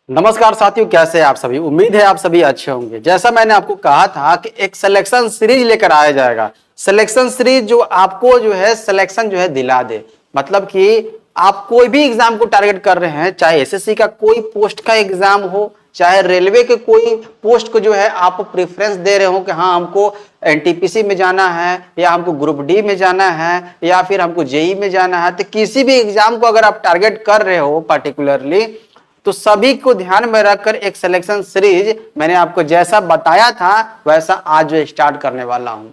नमस्कार साथियों, कैसे हैं आप सभी। उम्मीद है आप सभी अच्छे होंगे। जैसा मैंने आपको कहा था कि एक सिलेक्शन सीरीज लेकर आया जाएगा। सिलेक्शन सीरीज जो आपको जो है सिलेक्शन जो है दिला दे, मतलब कि आप कोई भी एग्जाम को टारगेट कर रहे हैं, चाहे एसएससी का कोई पोस्ट का एग्जाम हो, चाहे रेलवे के कोई पोस्ट को जो है आप प्रेफरेंस दे रहे हो कि हाँ हमको एनटीपीसी में जाना है, या हमको ग्रुप डी में जाना है, या फिर हमको जेई में जाना है। तो किसी भी एग्जाम को अगर आप टारगेट कर रहे हो पर्टिकुलरली, तो सभी को ध्यान में रखकर एक सिलेक्शन सीरीज मैंने आपको जैसा बताया था वैसा आज जो स्टार्ट करने वाला हूं।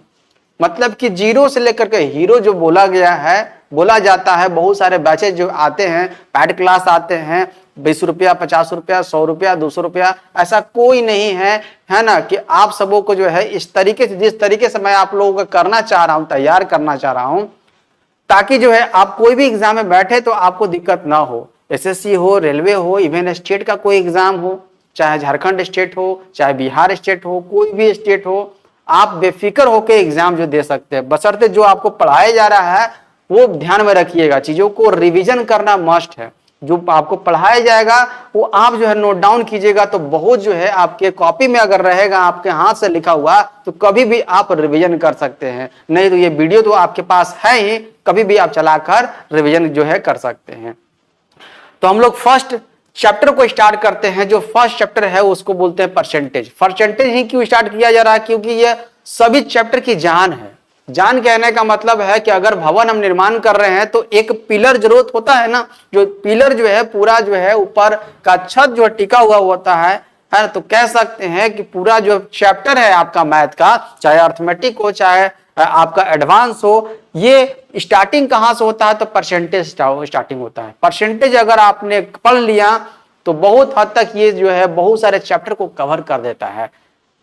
मतलब कि जीरो से लेकर के हीरो जो बोला गया है, बोला जाता है। बहुत सारे बैचेज जो आते हैं, पैड क्लास आते हैं, 20 रुपया, 50 रुपया, 100 रुपया, 200 रुपया, ऐसा कोई नहीं है, है ना। कि आप सबों को जो है इस तरीके से, जिस तरीके से मैं आप लोगों का करना चाह रहा हूं, तैयार करना चाह रहा हूं, ताकि जो है आप कोई भी एग्जाम में बैठे तो आपको दिक्कत ना हो। एसएससी हो, रेलवे हो, इवन स्टेट का कोई एग्जाम हो, चाहे झारखंड स्टेट हो, चाहे बिहार स्टेट हो, कोई भी स्टेट हो, आप बेफिक्र होकर एग्जाम जो दे सकते हैं। बशर्ते जो आपको पढ़ाया जा रहा है वो ध्यान में रखिएगा। चीजों को रिवीजन करना मस्ट है। जो आपको पढ़ाया जाएगा वो आप जो है नोट डाउन कीजिएगा, तो बहुत जो है आपके कॉपी में अगर रहेगा, आपके हाथ से लिखा हुआ, तो कभी भी आप रिवीजन कर सकते हैं। नहीं तो ये वीडियो तो आपके पास है ही, कभी भी आप चलाकर रिवीजन जो है कर सकते हैं। तो हम लोग फर्स्ट चैप्टर को स्टार्ट करते हैं। जो फर्स्ट चैप्टर है उसको बोलते हैं परसेंटेज। परसेंटेज ही क्यों स्टार्ट किया जा रहा है? क्योंकि ये सभी चैप्टर की जान है। जान कहने का मतलब है कि अगर भवन हम निर्माण कर रहे हैं तो एक पिलर जरूरत होता है ना। जो पिलर जो है पूरा जो है ऊपर का छत जो टिका हुआ होता है ना। तो कह सकते हैं कि पूरा जो चैप्टर है आपका मैथ का, चाहे अर्थमेटिक हो, चाहे आपका एडवांस हो, ये स्टार्टिंग कहां से होता है? तो परसेंटेज स्टार्टिंग होता है। परसेंटेज अगर आपने पढ़ लिया तो बहुत हद तक ये जो है बहुत सारे चैप्टर को कवर कर देता है।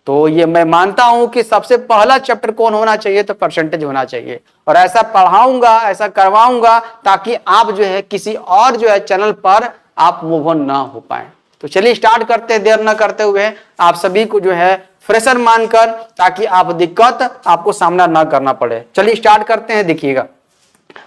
तो ये मैं मानता हूं कि सबसे पहला चैप्टर कौन होना चाहिए? तो परसेंटेज होना चाहिए। और ऐसा पढ़ाऊंगा, ऐसा करवाऊंगा ताकि आप जो है किसी और जो है चैनल पर आप मूव ऑन ना हो पाए। तो चलिए स्टार्ट करते हैं, देर न करते हुए। आप सभी को जो है फ्रेशर मानकर, ताकि आप दिक्कत आपको सामना ना करना पड़े। चलिए स्टार्ट करते हैं। देखिएगा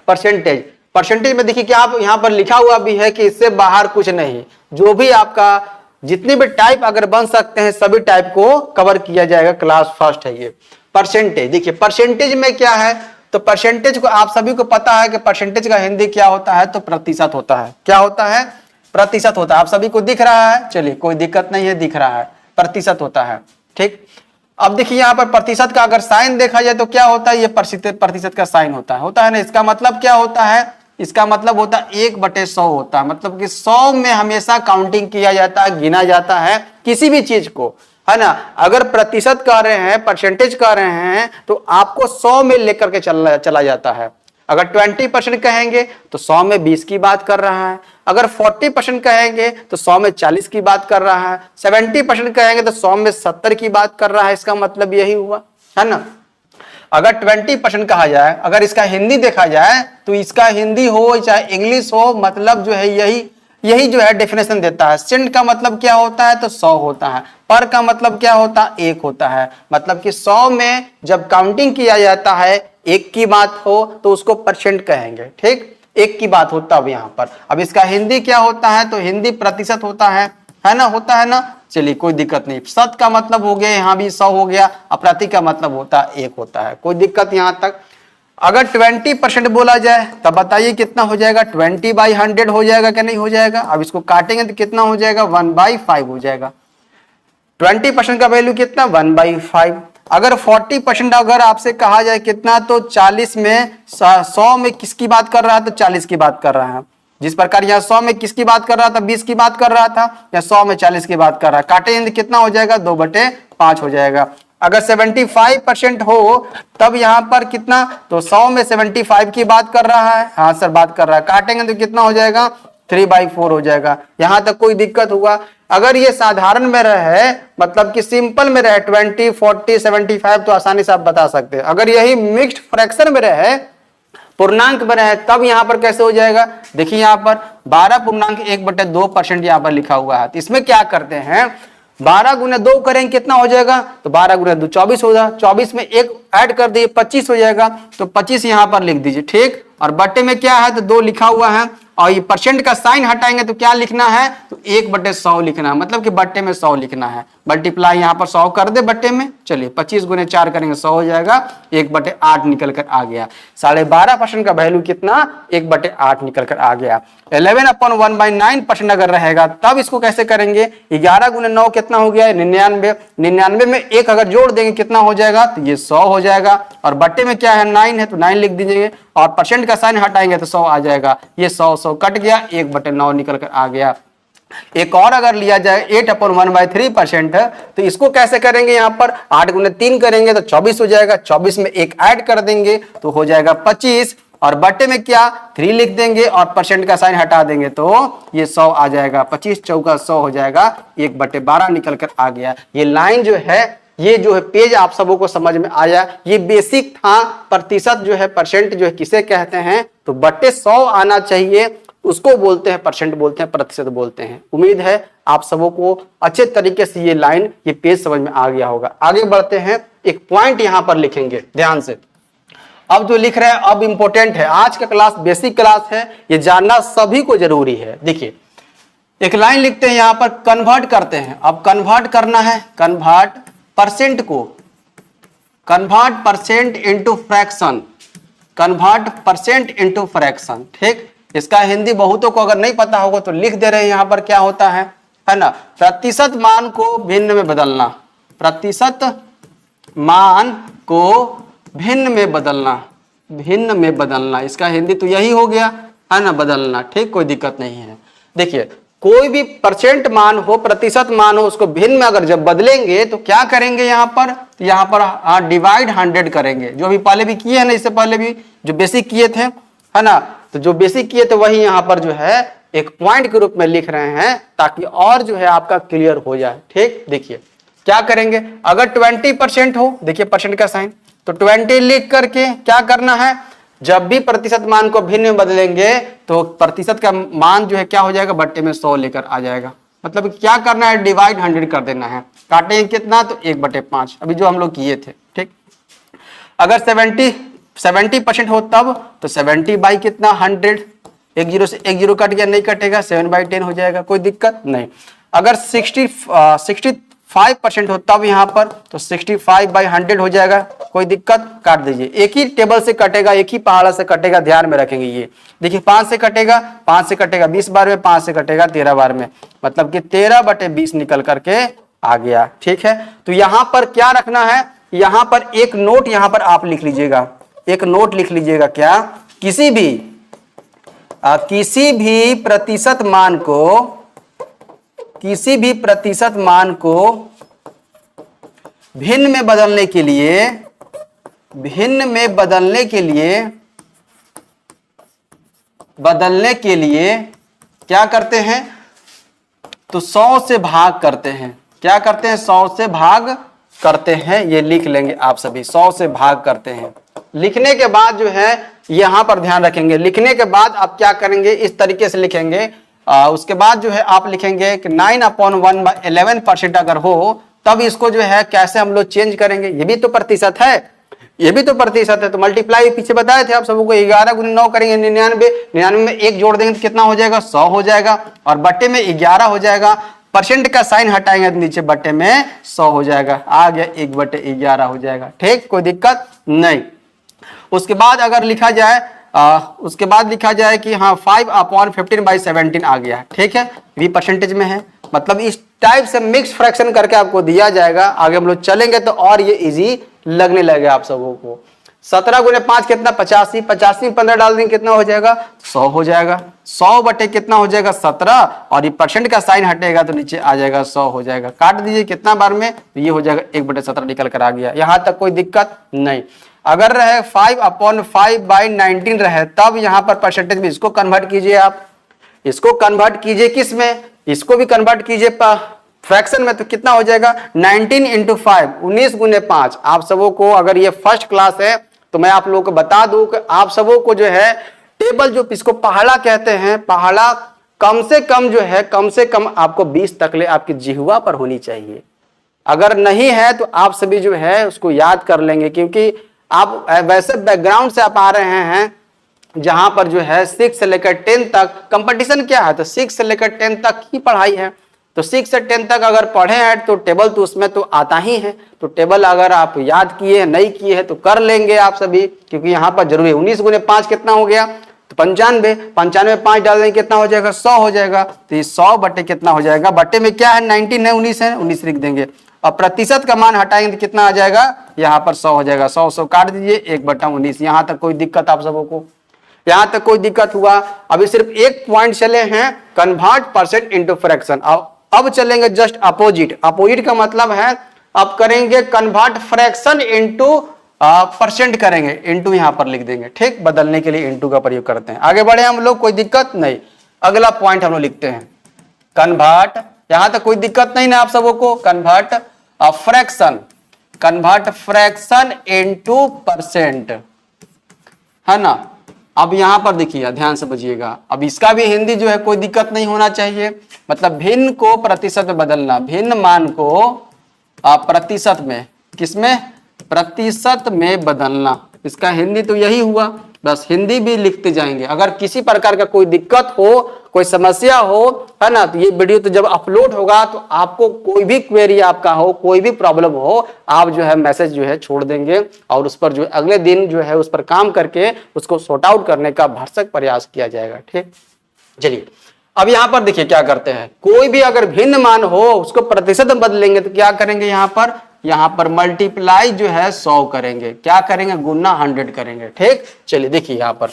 परसेंटेज। परसेंटेज में देखिए कि आप यहाँ पर लिखा हुआ भी है कि इससे बाहर कुछ नहीं। जो भी आपका जितने भी टाइप अगर बन सकते हैं सभी टाइप को कवर किया जाएगा। क्लास फर्स्ट है ये परसेंटेज। देखिए परसेंटेज में क्या है? तो परसेंटेज को आप सभी को पता है कि परसेंटेज का हिंदी क्या होता है? तो प्रतिशत होता है। क्या होता है? प्रतिशत होता है। आप सभी को दिख रहा है? चलिए कोई दिक्कत नहीं है, दिख रहा है, प्रतिशत होता है। ठीक। अब देखिए यहाँ पर प्रतिशत का अगर साइन देखा जाए तो क्या होता है? ये प्रतिशत का साइन होता है ना। इसका मतलब क्या होता है? इसका मतलब होता है 1/100 होता है। मतलब कि 100 में हमेशा काउंटिंग किया जाता है, गिना जाता है किसी भी चीज को, है ना। अगर प्रतिशत कह रहे हैं, परसेंटेज कह रहे हैं, तो आपको 100 में लेकर के चला जाता है। अगर 20% कहेंगे तो 100 में 20 की बात कर रहा है। अगर 40% कहेंगे तो 100 में 40 की बात कर रहा है। 70% कहेंगे तो 100 में 70 की बात कर रहा है। इसका मतलब यही हुआ, है ना। अगर 20% कहा जाए, अगर इसका हिंदी देखा जाए तो इसका हिंदी हो चाहे इंग्लिश हो, मतलब जो है यही जो है डेफिनेशन देता है। सेंट का मतलब क्या होता है? तो 100 होता है। पर का मतलब क्या होता है? 1 होता है। मतलब कि 100 में जब काउंटिंग किया जाता है, 1 की बात हो तो उसको परसेंट कहेंगे। ठीक, 1 की बात होता है यहाँ पर। अब इसका हिंदी क्या होता है? तो हिंदी प्रतिशत होता है ना, होता है ना। चलिए कोई दिक्कत नहीं। शत का मतलब हो गया, यहाँ भी 100 हो गया। प्रति का मतलब होता है 1 होता है। कोई दिक्कत यहाँ तक। अगर 20% बोला जाए तब बताइए कितना हो जाएगा? 20/100 हो जाएगा कि नहीं हो जाएगा? अब इसको काटेंगे तो कितना हो जाएगा? 1/5 हो जाएगा। 20% का वैल्यू कितना? 1/5। अगर 40% अगर आपसे कहा जाए कितना, तो 40 में 100 में किसकी बात कर रहा है? तो 40 की बात कर रहा है। जिस प्रकार यहाँ 100 में किसकी बात कर रहा था? 20 की बात कर रहा था। या 100 में 40 की बात कर रहा है। काटेंगे तो कितना हो जाएगा? 2/5 हो जाएगा। अगर 75% हो तब यहाँ पर कितना? तो 100 में 75 की बात कर रहा है। हाँ सर बात कर रहा है। काटेंगे तो कितना हो जाएगा? 3/4 हो जाएगा। यहां तक कोई दिक्कत हुआ? अगर ये साधारण में रहे, मतलब कि सिंपल में रहे, 20, 40, 75, तो आसानी से आप बता सकते हैं। अगर यही मिक्स्ड फ्रैक्शन में रहे, पूर्णांक में रहे, तब यहां पर कैसे हो जाएगा? देखिए यहां पर 12.1/2% यहां पर लिखा हुआ है। तो इसमें क्या करते हैं? 12 × 2 करेंगे कितना हो जाएगा? तो 12 × 2 24 होगा। 24 में 1 ऐड कर दिए 25 हो जाएगा, तो 25 यहां पर लिख दीजिए, ठीक। और बट्टे में क्या है, तो 2 लिखा हुआ है, और ये परसेंट का साइन हटाएंगे तो क्या लिखना है, तो 1/100 लिखना है, मतलब कि बट्टे में 100 लिखना है। मल्टीप्लाई यहाँ पर 100 कर दे बट्टे में, चलिए 25 गुने 4 करेंगे 100 हो जाएगा, 1/8 निकल कर आ गया। 12.5% का वैल्यू कितना, 1/8 निकल कर आ गया। 11/1/9% अगर रहेगा तब इसको कैसे करेंगे, 11 गुने 9 कितना हो गया, 99। 99 में 1 अगर जोड़ देंगे कितना हो जाएगा, तो ये 100 हो जाएगा। और बट्टे में क्या है, 9 है, तो 9 लिख दीजिए, और परसेंट का साइन हटाएंगे तो 100 आ जाएगा। ये 100 कट गया, 1/9 निकल कर आ गया। एक और अगर लिया जाए 8/1/3%, तो इसको कैसे करेंगे, यहाँ पर 8 गुने 3 करेंगे तो 24 हो जाएगा। 24 में 1 ऐड कर देंगे तो हो जाएगा 25, और बट्टे में क्या 3 लिख देंगे और परसेंट का साइन हटा देंगे तो ये 100 आ जाएगा। 25 चौका 100 हो जाएगा, 1/12 निकल कर आ गया। ये लाइन जो है, ये जो है पेज आप सबों को समझ में आया। ये बेसिक था। प्रतिशत जो है, परसेंट जो है किसे कहते हैं, तो बट्टे 100 आना चाहिए, उसको बोलते हैं परसेंट, बोलते हैं प्रतिशत बोलते हैं। उम्मीद है आप सबों को अच्छे तरीके से ये लाइन, ये पेज समझ में आ गया होगा। आगे बढ़ते हैं, एक पॉइंट यहां पर लिखेंगे ध्यान से। अब जो लिख रहे हैं अब इंपॉर्टेंट है, आज का क्लास बेसिक क्लास है, ये जानना सभी को जरूरी है। देखिए एक लाइन लिखते हैं, यहां पर कन्वर्ट करते हैं। अब कन्वर्ट करना है, कन्वर्ट परसेंट को, convert percent into fraction, convert percent into fraction, ठीक। इसका हिंदी बहुतों को अगर नहीं पता होगा तो लिख दे रहे हैं, यहां पर क्या होता है ना, प्रतिशत मान को भिन्न में बदलना, प्रतिशत मान को भिन्न में बदलना, भिन्न में बदलना, इसका हिंदी तो यही हो गया है ना, बदलना, ठीक, कोई दिक्कत नहीं है। देखिए कोई भी परसेंट मान हो, प्रतिशत मान हो, उसको भिन्न में अगर जब बदलेंगे तो क्या करेंगे, यहाँ पर, तो यहाँ पर डिवाइड 100 करेंगे, जो अभी पहले भी किए हैं ना, इससे पहले भी जो बेसिक किए थे, है ना, तो जो बेसिक किए थे वही यहाँ पर जो है एक पॉइंट के रूप में लिख रहे हैं, ताकि और जो है आपका क्लियर हो जाए, ठीक। देखिए क्या करेंगे, अगर 20% हो, देखिए परसेंट का साइन, तो 20 लिख करके क्या करना है, जब भी प्रतिशत मान को भिन्न में बदलेंगे तो प्रतिशत का मान जो है क्या हो जाएगा, बट्टे में 100 लेकर आ जाएगा। मतलब क्या करना है, डिवाइड 100 कर देना है। काटेंगे कितना, तो 1/5, अभी जो हम लोग किए थे, ठीक। अगर 70% हो तब, तो 70 बाई कितना 100, 1 0 से 1 0 कट गया, नहीं कटेगा, 7/10 हो जाएगा, कोई दिक्कत नहीं। अगर 65% हो तब यहाँ पर, तो 65/100 हो जाएगा, कोई दिक्कत, काट दीजिए। एक ही टेबल से कटेगा, एक ही पहाड़ा से कटेगा, ध्यान में रखेंगे। ये देखिए 5 से कटेगा, 5 से कटेगा 20 बार में, 5 से कटेगा 13 बार में, मतलब कि 13/20 निकल करके आ गया, ठीक है। तो यहाँ पर क्या रखना है, यहाँ पर एक नोट यहाँ पर आप लिख लीजिएगा, एक नोट लिख लीजिएगा, क्या, किसी भी प्रतिशत मान को, किसी भी प्रतिशत मान को भिन्न में बदलने के लिए, भिन्न में बदलने के लिए क्या करते हैं, तो 100 से भाग करते हैं। क्या करते हैं, 100 से भाग करते हैं, ये लिख लेंगे आप सभी, 100 से भाग करते हैं। लिखने के बाद जो है यहां पर ध्यान रखेंगे, लिखने के बाद आप क्या करेंगे, इस तरीके से लिखेंगे। उसके बाद जो है आप लिखेंगे कि 9/1/11% अगर हो तब इसको जो है कैसे हम लोग चेंज करेंगे, ये भी तो प्रतिशत है, ये भी तो प्रतिशत है। तो मल्टीप्लाई पीछे बताए थे आप सबको, 11 गुने 9 करेंगे 99, 99 में 1 जोड़ देंगे तो कितना हो जाएगा, 100 हो जाएगा, और बट्टे में 11 हो जाएगा, परसेंट का साइन हटाएंगे तो नीचे बट्टे में 100 हो जाएगा, आ गया 1/11 हो जाएगा, ठीक, कोई दिक्कत नहीं। उसके बाद अगर लिखा जाए, उसके बाद लिखा जाए कि हाँ 5/15/17 आ गया, ठीक है, भी परसेंटेज में है, मतलब इस टाइप से मिक्स फ्रैक्शन करके आपको दिया जाएगा। आगे हम लोग चलेंगे तो और ये इजी लगने लगेगा आप सबों को। 17 गुने 5 कितना, 85, 85 में 15 डाल देंगे कितना हो जाएगा, 100 हो जाएगा, 100 बटे कितना हो जाएगा 17, और ये परसेंट का साइन हटेगा तो नीचे आ जाएगा 100 हो जाएगा। काट दीजिए कितना बार में, तो ये हो जाएगा 1/17 निकल कर आ गया, यहां तक कोई दिक्कत नहीं। अगर रहे 5/5/19 रहे तब यहाँ पर परसेंटेज में इसको कन्वर्ट कीजिए, आप इसको कन्वर्ट कीजिए किस में, इसको भी कन्वर्ट कीजिए फ्रैक्शन में, तो कितना हो जाएगा 19 × 5, 19 गुने 5। आप सबों को अगर ये फर्स्ट क्लास है तो मैं आप लोगों को बता दूं कि आप सबों को जो है टेबल, जो इसको पहाड़ा कहते हैं, पहाड़ा कम से कम जो है, कम से कम आपको 20 तक ले आपकी जिह्वा पर होनी चाहिए। अगर नहीं है तो आप सभी जो है उसको याद कर लेंगे, क्योंकि आप वैसे बैकग्राउंड से आप आ रहे हैं जहां पर जो है 6 से लेकर 10 तक कंपटीशन क्या है, तो 6 से लेकर 10 तक ही पढ़ाई है। तो 6 से 10 तक अगर पढ़े हैं तो टेबल तो उसमें तो आता ही है। तो टेबल अगर आप याद किए हैं, नहीं किए हैं तो कर लेंगे आप सभी, क्योंकि यहाँ पर जरूरी है। 19 गुने 5 कितना हो गया, तो 95। 95 5 डाल देंगे कितना हो जाएगा, 100 हो जाएगा। तो ये 100 बटे कितना हो जाएगा, बटे में क्या है 19 है, 19 है, 19 लिख देंगे। और प्रतिशत का मान हटाएंगे तो कितना आ जाएगा, यहाँ पर 100 हो जाएगा। 100 काट दीजिए, 1/19। यहाँ तक कोई दिक्कत आप सबों को, यहां तक कोई दिक्कत हुआ? अभी सिर्फ एक पॉइंट चले हैं, कन्वर्ट परसेंट इनटू फ्रैक्शन। अब चलेंगे जस्ट अपोजिट। अपोजिट का मतलब है अब करेंगे कन्वर्ट फ्रैक्शन इनटू परसेंट करेंगे, इनटू यहां पर लिख देंगे, ठीक। बदलने के लिए इनटू का प्रयोग करते हैं। आगे बढ़े हम लोग, कोई दिक्कत नहीं। अगला पॉइंट हम लोग लिखते हैं कन्वर्ट, यहां तक कोई दिक्कत नहीं ना आप सबों को। Convert fraction, convert fraction into percent, है ना। अब यहां पर देखिए, ध्यान से बजिएगा। अब इसका भी हिंदी जो है कोई दिक्कत नहीं होना चाहिए। मतलब भिन्न को प्रतिशत में बदलना, भिन्न मान को प्रतिशत में, किसमें, प्रतिशत में बदलना। इसका हिंदी तो यही हुआ, बस हिंदी भी लिखते जाएंगे। अगर किसी प्रकार का कोई दिक्कत हो, कोई समस्या हो, है ना, तो ये वीडियो तो जब अपलोड होगा तो आपको कोई भी क्वेरी आपका हो, कोई भी प्रॉब्लम हो, आप जो है मैसेज जो है छोड़ देंगे और उस पर जो अगले दिन जो है उस पर काम करके उसको सॉर्ट आउट करने का भरसक प्रयास किया जाएगा, ठीक। चलिए अब यहां पर देखिए क्या करते हैं। कोई भी अगर भिन्न मान हो उसको प्रतिशत में बदलेंगे तो क्या करेंगे, यहां पर मल्टीप्लाई जो है 100 करेंगे। क्या करेंगे, गुना 100 करेंगे, ठीक। चलिए देखिए यहां पर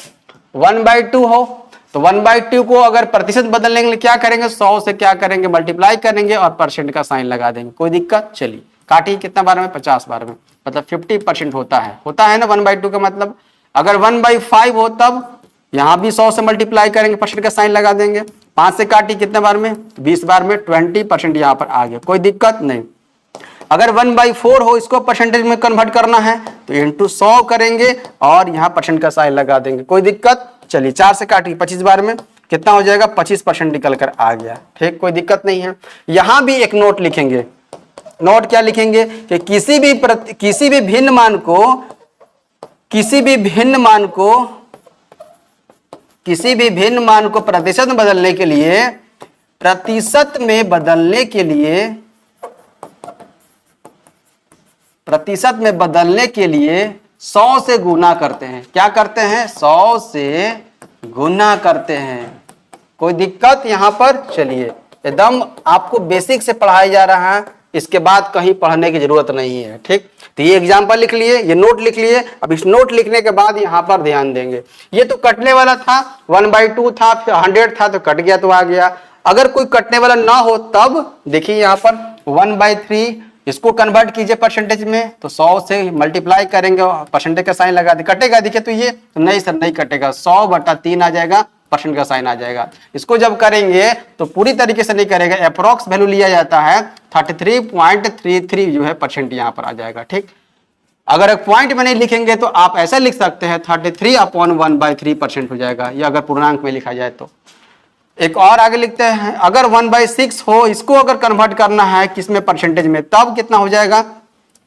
1/2 हो तो 1/2 को अगर प्रतिशत बदलने के लिए क्या करेंगे, 100 से क्या करेंगे, मल्टीप्लाई करेंगे और परसेंट का साइन लगा देंगे। कोई दिक्कत? चलिए काटिए, कितना बार में, 50 बार में, मतलब 50% होता है ना 1/2 का मतलब। अगर 1/5 हो तब यहां भी 100 से मल्टीप्लाई करेंगे, परसेंट का साइन लगा देंगे। 5 से काटिए, कितने बार में, 20 बार में, 20% यहां पर आ गया। कोई दिक्कत नहीं। अगर 1/4 हो, इसको परसेंटेज में कन्वर्ट करना है तो इनटू 100 करेंगे और यहाँ परसेंट का साइन लगा देंगे। कोई दिक्कत? चलिए 4 से काटिए, 25 बार में कितना हो जाएगा, 25% निकल कर आ गया, ठीक। कोई दिक्कत नहीं है। यहां भी एक नोट लिखेंगे। नोट क्या लिखेंगे कि किसी भी भिन्न मान को प्रतिशत में बदलने के लिए 100 से गुना करते हैं। क्या करते हैं, 100 से गुना करते हैं। कोई दिक्कत यहां पर? चलिए एकदम आपको बेसिक से पढ़ाया जा रहा है, इसके बाद कहीं पढ़ने की जरूरत नहीं है, ठीक। तो ये एग्जांपल लिख लिए, ये नोट लिख लिए। अब इस नोट लिखने के बाद यहां पर ध्यान देंगे, ये तो कटने वाला था, 1/2 था, 100 था तो कट गया तो आ गया। अगर कोई कटने वाला ना हो तब देखिए यहां पर 1/3, इसको कन्वर्ट कीजिए परसेंटेज में, तो 100 से मल्टीप्लाई करेंगे और परसेंटेज का साइन लगा दे। कटेगा देखिए तो ये तो नहीं सर, नहीं कटेगा, 100/3 आ जाएगा, परसेंट का साइन आ जाएगा। इसको जब करेंगे तो पूरी तरीके से नहीं करेगा, अप्रोक्स वैल्यू लिया जाता है, 33.33 जो है परसेंट यहाँ पर आ जाएगा, ठीक। अगर एक पॉइंट में नहीं लिखेंगे तो आप ऐसा लिख सकते हैं 33/1/3% हो जाएगा, या अगर पूर्णांक में लिखा जाए तो। एक और आगे लिखते हैं, अगर 1/6 हो, इसको अगर कन्वर्ट करना है किसमें, परसेंटेज में, तब कितना हो जाएगा,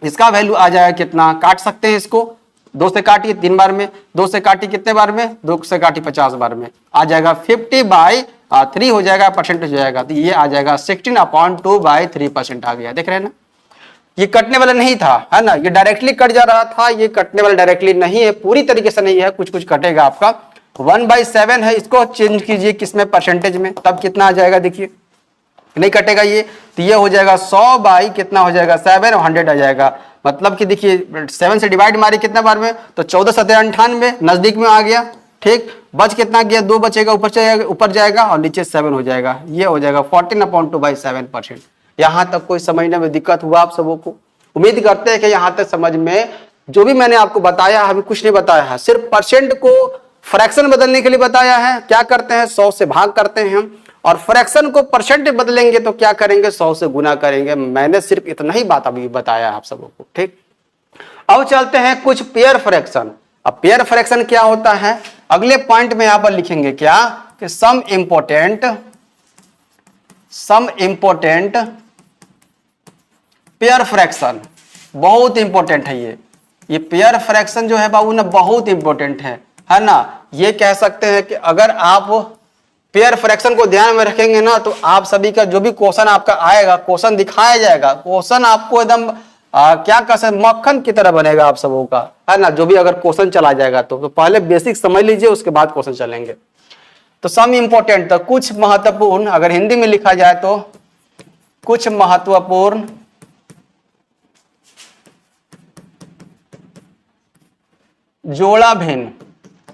इसका वैल्यू आ जाएगा कितना, काट सकते हैं इसको, 2 से काटिए 3 बार में, 2 से काटिए कितने बार में, 2 से काटिए 50 बार में, आ जाएगा 50/3 हो जाएगा, परसेंटेज हो जाएगा। तो ये आ जाएगा 16/2/3% आ गया। देख रहे हैं ना, ये कटने वाला नहीं था, है ना, ये डायरेक्टली कट जा रहा था, ये कटने वाला डायरेक्टली नहीं है, पूरी तरीके से नहीं है, कुछ कुछ कटेगा आपका। 1/7 है, इसको चेंज कीजिए किसमें, परसेंटेज में, तब कितना आ जाएगा, देखिए नहीं कटेगा ये, तो ये हो जाएगा 100 बाई कितना हो जाएगा, 7 और 100 आ जाएगा। मतलब कि देखिए 7 से डिवाइड मारे कितना बार में, तो 14 7 98, नजदीक में आ गया, ठीक। बच कितना गया, 2 बचेगा, ऊपर जाएगा और नीचे 7 हो जाएगा, ये हो जाएगा 14/2/7%। यहां तक कोई समझने में दिक्कत हुआ आप सबों को? उम्मीद करते हैं कि यहां तक समझ में जो भी मैंने आपको बताया, अभी कुछ नहीं बताया है, सिर्फ परसेंट को फ्रैक्शन बदलने के लिए बताया है। क्या करते हैं, 100 से भाग करते हैं हम, और फ्रैक्शन को परसेंट बदलेंगे तो क्या करेंगे, 100 से गुना करेंगे। मैंने सिर्फ इतना ही बात अभी बताया आप सबों को, ठीक। अब चलते हैं कुछ पेयर फ्रैक्शन। अब पेयर फ्रैक्शन क्या होता है, अगले पॉइंट में यहां पर लिखेंगे क्या, कि सम इंपॉर्टेंट पेयर फ्रैक्शन बहुत इंपॉर्टेंट है। ये पेयर फ्रैक्शन जो है बाबू ना बहुत इंपॉर्टेंट है ना। ये कह सकते हैं कि अगर आप पेयर फ्रैक्शन को ध्यान में रखेंगे ना तो आप सभी का जो भी क्वेश्चन आपका आएगा, क्वेश्चन दिखाया जाएगा, क्वेश्चन आपको एकदम क्या कह सकते मक्खन की तरह बनेगा आप सबों का, है ना। जो भी अगर क्वेश्चन चला जाएगा तो पहले बेसिक समझ लीजिए, उसके बाद क्वेश्चन चलेंगे। तो सम इंपॉर्टेंट तो कुछ महत्वपूर्ण, अगर हिंदी में लिखा जाए तो कुछ महत्वपूर्ण जोड़ा भिन्न,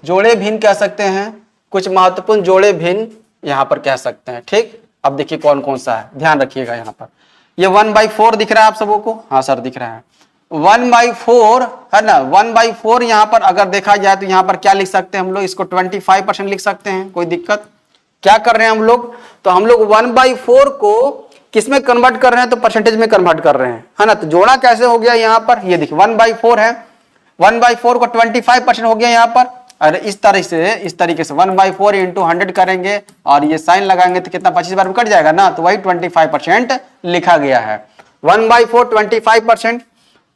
जोड़े भिन्न कह सकते हैं, कुछ महत्वपूर्ण जोड़े भिन्न यहां पर कह सकते हैं। ठीक, अब देखिए कौन कौन सा है, ध्यान रखिएगा। यहां पर ये 1/4 दिख रहा है आप सबों को, हाँ सर दिख रहा है 1/4 है ना। 1/4 यहां पर अगर देखा जाए तो यहां पर क्या लिख सकते हैं हम लोग, इसको 25% लिख सकते हैं, कोई दिक्कत। क्या कर रहे हैं हम लोग, तो हम लोग 1/4 को किस में कन्वर्ट कर रहे हैं, तो परसेंटेज में कन्वर्ट कर रहे हैं, है ना। तो जोड़ा कैसे हो गया यहाँ पर, ये देखिए 1/4 है, 1/4 को 25% हो गया यहाँ पर। और इस तरीके से 1/4 इंटू 100 करेंगे और ये साइन लगाएंगे तो कितना 25 बार में कट जाएगा ना, तो वही 25% लिखा गया है। 1/4 25%,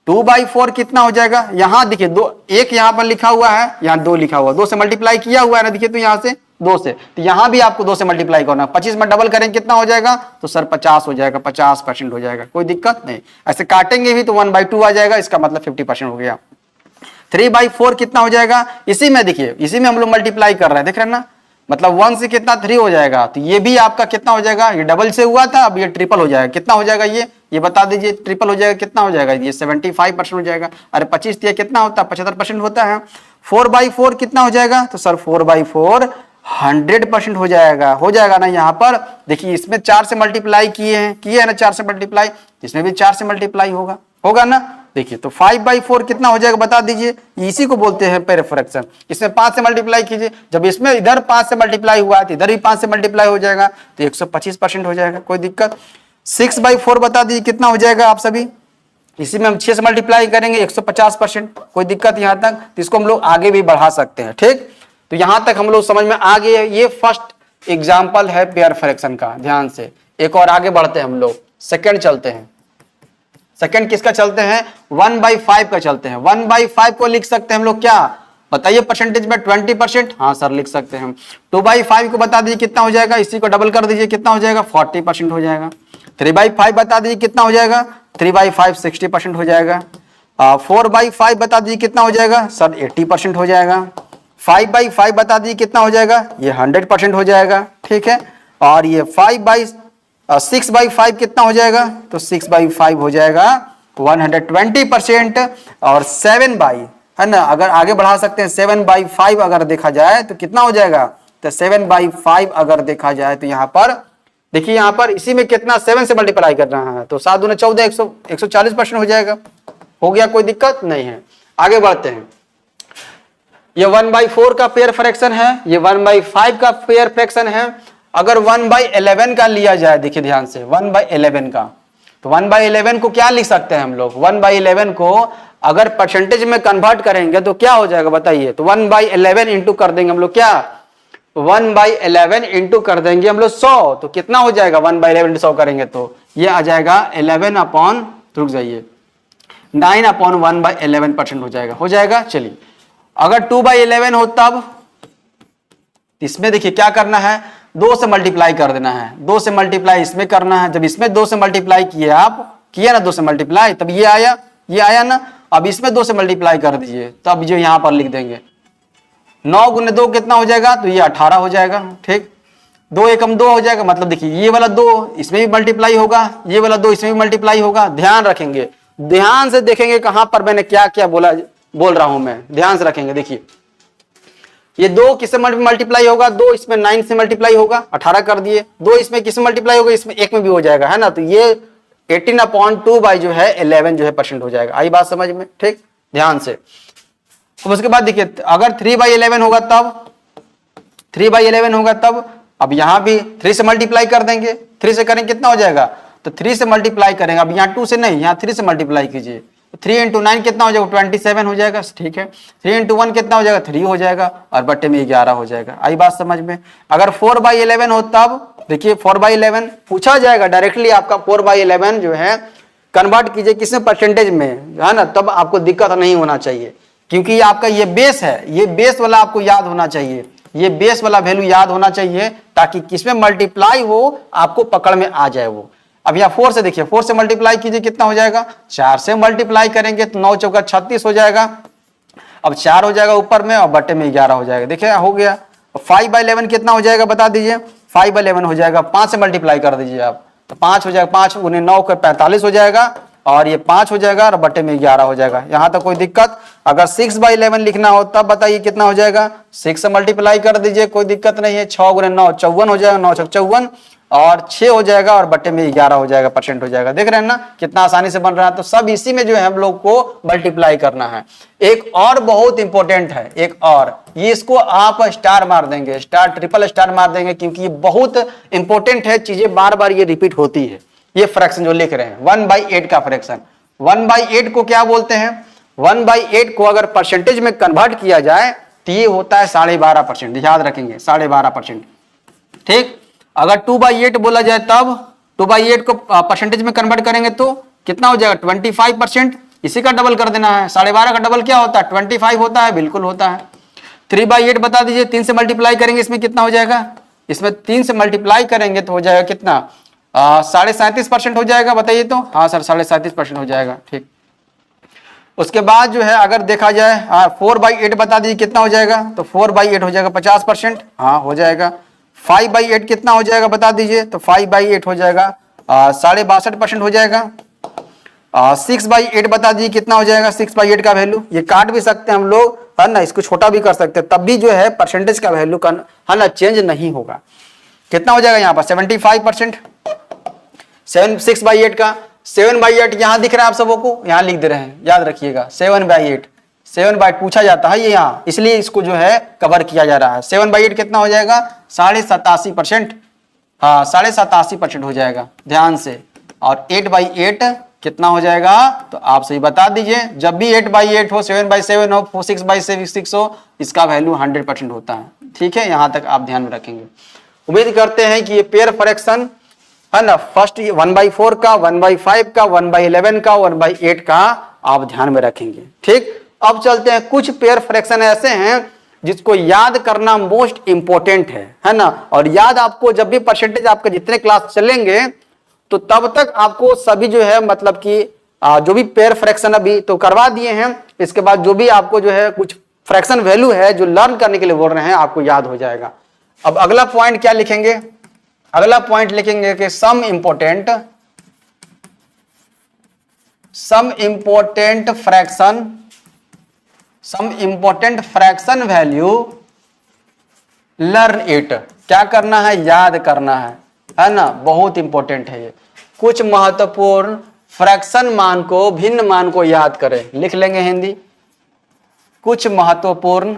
2/4 कितना हो जाएगा, यहाँ देखिए दो, एक यहाँ पर लिखा हुआ है, यहाँ 2 लिखा हुआ, 2 से मल्टीप्लाई किया हुआ है ना, देखिए तो यहाँ से 2 से, तो यहाँ भी आपको 2 से मल्टीप्लाई करना, 25 में डबल करेंगे कितना हो जाएगा, तो सर 50 हो जाएगा, 50% हो जाएगा, कोई दिक्कत नहीं। ऐसे काटेंगे भी तो 1/2 आ जाएगा, इसका मतलब 50% हो गया। 3/4 कितना हो जाएगा, इसी में देखिए, इसी में हम लोग मल्टीप्लाई कर रहे हैं, देख रहे हैं ना, मतलब 1 से कितना 3 हो जाएगा, तो ये भी आपका कितना हो जाएगा, ये डबल से हुआ था, अब ये ट्रिपल हो जाएगा, कितना हो जाएगा ये बता दीजिए, ट्रिपल हो जाएगा कितना हो जाएगा, ये 75% हो जाएगा। अरे 25 दिया कितना होता है, 75% होता है। 4/4 कितना हो जाएगा, तो सर 4/4 100% हो जाएगा ना। यहाँ पर देखिए इसमें 4 से मल्टीप्लाई किए हैं ना, 4 से मल्टीप्लाई, इसमें भी 4 से मल्टीप्लाई होगा ना। देखिए तो 5/4 कितना हो जाएगा बता दीजिए, इसी को बोलते हैं पेयर फ्रैक्शन। इसमें 5 से मल्टीप्लाई कीजिए, जब इसमें इधर 5 से मल्टीप्लाई हुआ है तो इधर भी 5 से मल्टीप्लाई हो जाएगा, तो 125% हो जाएगा, कोई दिक्कत। 6/4 बता दीजिए कितना हो जाएगा आप सभी, इसी में हम 6 से मल्टीप्लाई करेंगे 150%, कोई दिक्कत यहाँ तक। तो इसको हम लोग आगे भी बढ़ा सकते हैं, ठीक। तो यहां तक हम लोग समझ में आ गए, ये फर्स्ट एग्जाम्पल है पेयर फ्रैक्शन का। ध्यान से एक और आगे बढ़ते हैं हम लोग, सेकंड चलते हैं। सेकंड किसका चलते हैं, 1/5 का चलते हैं। 1/5 को लिख सकते हैं हम लोग क्या बताइए, परसेंटेज में 20%, हाँ सर लिख सकते हैं हम। 2/5 को बता दीजिए कितना हो जाएगा, इसी को डबल कर दीजिए कितना हो जाएगा, 40% हो जाएगा। 3/5 बता दीजिए कितना हो जाएगा, 3/5 60% हो जाएगा। 4/5 बता दीजिए कितना हो जाएगा, सर 80% हो जाएगा। 5/5 बता दीजिए कितना हो जाएगा, ये 100% हो जाएगा, ठीक है। और ये 6/5 कितना हो जाएगा, तो 6/5 हो जाएगा 120%। और 7/, है ना, अगर आगे बढ़ा सकते हैं 7/5 अगर देखा जाए तो कितना हो जाएगा, तो 7/5 अगर देखा जाए तो यहाँ पर देखिए, यहाँ पर इसी में कितना 7 से मल्टीप्लाई कर रहा है, तो 7 दूने 14, 140% हो जाएगा, हो गया, कोई दिक्कत नहीं है। आगे बढ़ते हैं, ये 1/4 का पेयर फ्रैक्शन है, ये 1/5 का पेयर फ्रैक्शन है। अगर 1/11 का लिया जाए, देखिए ध्यान से 1/11 का, तो 1/11 को क्या लिख सकते हैं हम लोग, 1/11 को अगर परसेंटेज में कन्वर्ट करेंगे तो क्या हो जाएगा बताइए, तो 1/11 इंटू कर देंगे हम लोग क्या, 1/11 इंटू कर देंगे हम लोग 100, तो कितना हो जाएगा 1/11 इंटू 100 करेंगे तो ये आ जाएगा 11 अपॉन, रुक जाइए, 9/1/11% हो जाएगा। चलिए अगर 2/11 हो तब इसमें देखिए क्या करना है, 2 से मल्टीप्लाई कर देना है, 2 से मल्टीप्लाई इसमें करना है। जब इसमें 2 से मल्टीप्लाई किए ना 2 से मल्टीप्लाई, तब ये आया ना। अब इसमें 2 से मल्टीप्लाई कर दीजिए, तब जो यहां पर लिख देंगे 9 गुने 2 कितना हो जाएगा, तो ये 18 हो जाएगा, ठीक। 2 एकम 2 हो जाएगा, मतलब देखिए ये वाला 2 इसमें भी मल्टीप्लाई होगा, ये वाला 2 इसमें भी मल्टीप्लाई होगा। ध्यान रखेंगे, ध्यान से देखेंगे कहां पर मैंने क्या क्या बोल रहा हूं मैं, ध्यान से रखेंगे। देखिए ये 2 किससे मल्टीप्लाई होगा, 2 इसमें 9 से मल्टीप्लाई होगा, 18 कर दिए। 2 इसमें किससे मल्टीप्लाई होगा, इसमें 1 में भी हो जाएगा, है ना। तो ये 18/2 बाई जो है 11 जो है % हो जाएगा। आई बात समझ में, ठीक, ध्यान से। अब उसके बाद देखिए अगर 3/11 होगा तब, 3/11 होगा तब, अब यहां भी 3 से मल्टीप्लाई कर देंगे, 3 से करेंगे कितना हो जाएगा, तो 3 से मल्टीप्लाई करेंगे। अब यहाँ 2 से नहीं, यहाँ 3 से मल्टीप्लाई कीजिए, 3 इंटू 9 कितना हो जाएगा, 27 हो जाएगा, ठीक है। 3 इंटू 1 कितना हो जाएगा, 3 हो जाएगा, और बट्टे में 11 हो जाएगा। आई बात समझ में। अगर 4/11 हो तब देखिए 4/11 पूछा जाएगा डायरेक्टली आपका, 4/11 जो है कन्वर्ट कीजिए किसमें, परसेंटेज में, है ना, तब आपको दिक्कत नहीं होना चाहिए, क्योंकि ये आपका ये बेस है, ये बेस वाला आपको याद होना चाहिए, ये बेस वाला वैल्यू याद होना चाहिए, ताकि किसमें मल्टीप्लाई हो आपको पकड़ में आ जाए वो। अब यहाँ 4 से देखिए, 4 से मल्टीप्लाई कीजिए कितना हो जाएगा, 4 से मल्टीप्लाई करेंगे तो 9 चौका 36 हो जाएगा। अब 4 हो जाएगा ऊपर में और बटे में 11 हो जाएगा, देखिए हो गया। 5/11 कितना हो जाएगा बता दीजिए, 5/11 हो जाएगा, 5 से मल्टीप्लाई कर दीजिए आप, तो 5 हो जाएगा, 5 गुने 9 का 45 हो जाएगा, और ये 5 हो जाएगा और बटे में 11 हो जाएगा। यहाँ तक कोई दिक्कत? अगर 6/11 लिखना हो तब बताइए कितना हो जाएगा, 6 से मल्टीप्लाई कर दीजिए, कोई दिक्कत नहीं है, 6 गुने 9 54 हो जाएगा, 9 छक 54 और 6 हो जाएगा और बटे में 11 हो जाएगा, परसेंट हो जाएगा। देख रहे हैं ना कितना आसानी से बन रहा है। तो सब इसी में जो है हम लोग को मल्टीप्लाई करना है। एक और बहुत इंपॉर्टेंट है, एक और, ये इसको आप स्टार मार देंगे, स्टार ट्रिपल स्टार मार देंगे, क्योंकि ये बहुत इंपॉर्टेंट है, चीजें बार बार ये रिपीट होती है। ये फ्रैक्शन जो लिख रहे हैं 1/8 का फ्रैक्शन, 1/8 को क्या बोलते हैं, 1/8 को अगर परसेंटेज में कन्वर्ट किया जाए तो ये होता है 12.5%, याद रखेंगे 12.5%। ठीक, अगर 2/8 बोला जाए तब 2/8 को परसेंटेज में कन्वर्ट करेंगे तो कितना हो जाएगा, 25%। इसी का डबल कर देना है, 12.5 का डबल क्या होता है, 25 होता है, बिल्कुल होता है। 3/8 बता दीजिए, 3 से मल्टीप्लाई करेंगे इसमें कितना हो जाएगा, इसमें 3 से मल्टीप्लाई करेंगे तो हो जाएगा कितना, 37.5% हो जाएगा, बताइए तो। हाँ सर 37.5% हो जाएगा। ठीक, उसके बाद जो है अगर देखा जाए 4/8 बता दीजिए कितना हो जाएगा, तो 4/8 हो जाएगा 50%, हाँ हो जाएगा। 5/8 कितना हो जाएगा बता दीजिए, तो 5/8 हो जाएगा 62.5% हो जाएगा। 6/8 बता दीजिए कितना हो जाएगा, 6/8 का वैल्यू, ये काट भी सकते हैं हम लोग, है ना, इसको छोटा भी कर सकते हैं, तब भी जो है परसेंटेज का वैल्यू का, है ना, चेंज नहीं होगा। कितना हो जाएगा यहाँ पर 75%। 6/8 का 7/8 यहाँ दिख रहा है आप सबों को, यहाँ लिख दे रहे हैं, याद रखिएगा 7/8, 7/8 पूछा जाता है ये यहाँ, इसलिए इसको जो है कवर किया जा रहा है। 7/8 कितना हो जाएगा, 87.5%, हाँ 87.5% हो जाएगा, ध्यान से। और 8/8 कितना हो जाएगा, तो आप सही बता दीजिए, जब भी 8/8 हो, 7/7 हो, 6/6 हो, इसका वैल्यू 100% होता है। ठीक है, यहाँ तक आप ध्यान में रखेंगे। उम्मीद करते हैं कि ये पेयर फ्रैक्शन, है ना, फर्स्ट 1/4 का, 1/5 का, 1/11 का, 1/8 का आप ध्यान में रखेंगे। ठीक, अब चलते हैं, कुछ पेयर फ्रैक्शन ऐसे हैं जिसको याद करना मोस्ट इंपॉर्टेंट है ना, और याद आपको जब भी परसेंटेज आपके जितने क्लास चलेंगे तो तब तक आपको सभी जो है, मतलब कि जो भी पेयर फ्रैक्शन अभी तो करवा दिए हैं, इसके बाद जो भी आपको जो है कुछ फ्रैक्शन वैल्यू है जो लर्न करने के लिए बोल रहे हैं, आपको याद हो जाएगा। अब अगला पॉइंट क्या लिखेंगे, अगला पॉइंट लिखेंगे कि some important fraction value learn it. क्या करना है, याद करना है ना, बहुत इंपॉर्टेंट है ये। कुछ महत्वपूर्ण फ्रैक्शन मान को, भिन्न मान को याद करें, लिख लेंगे हिंदी, कुछ महत्वपूर्ण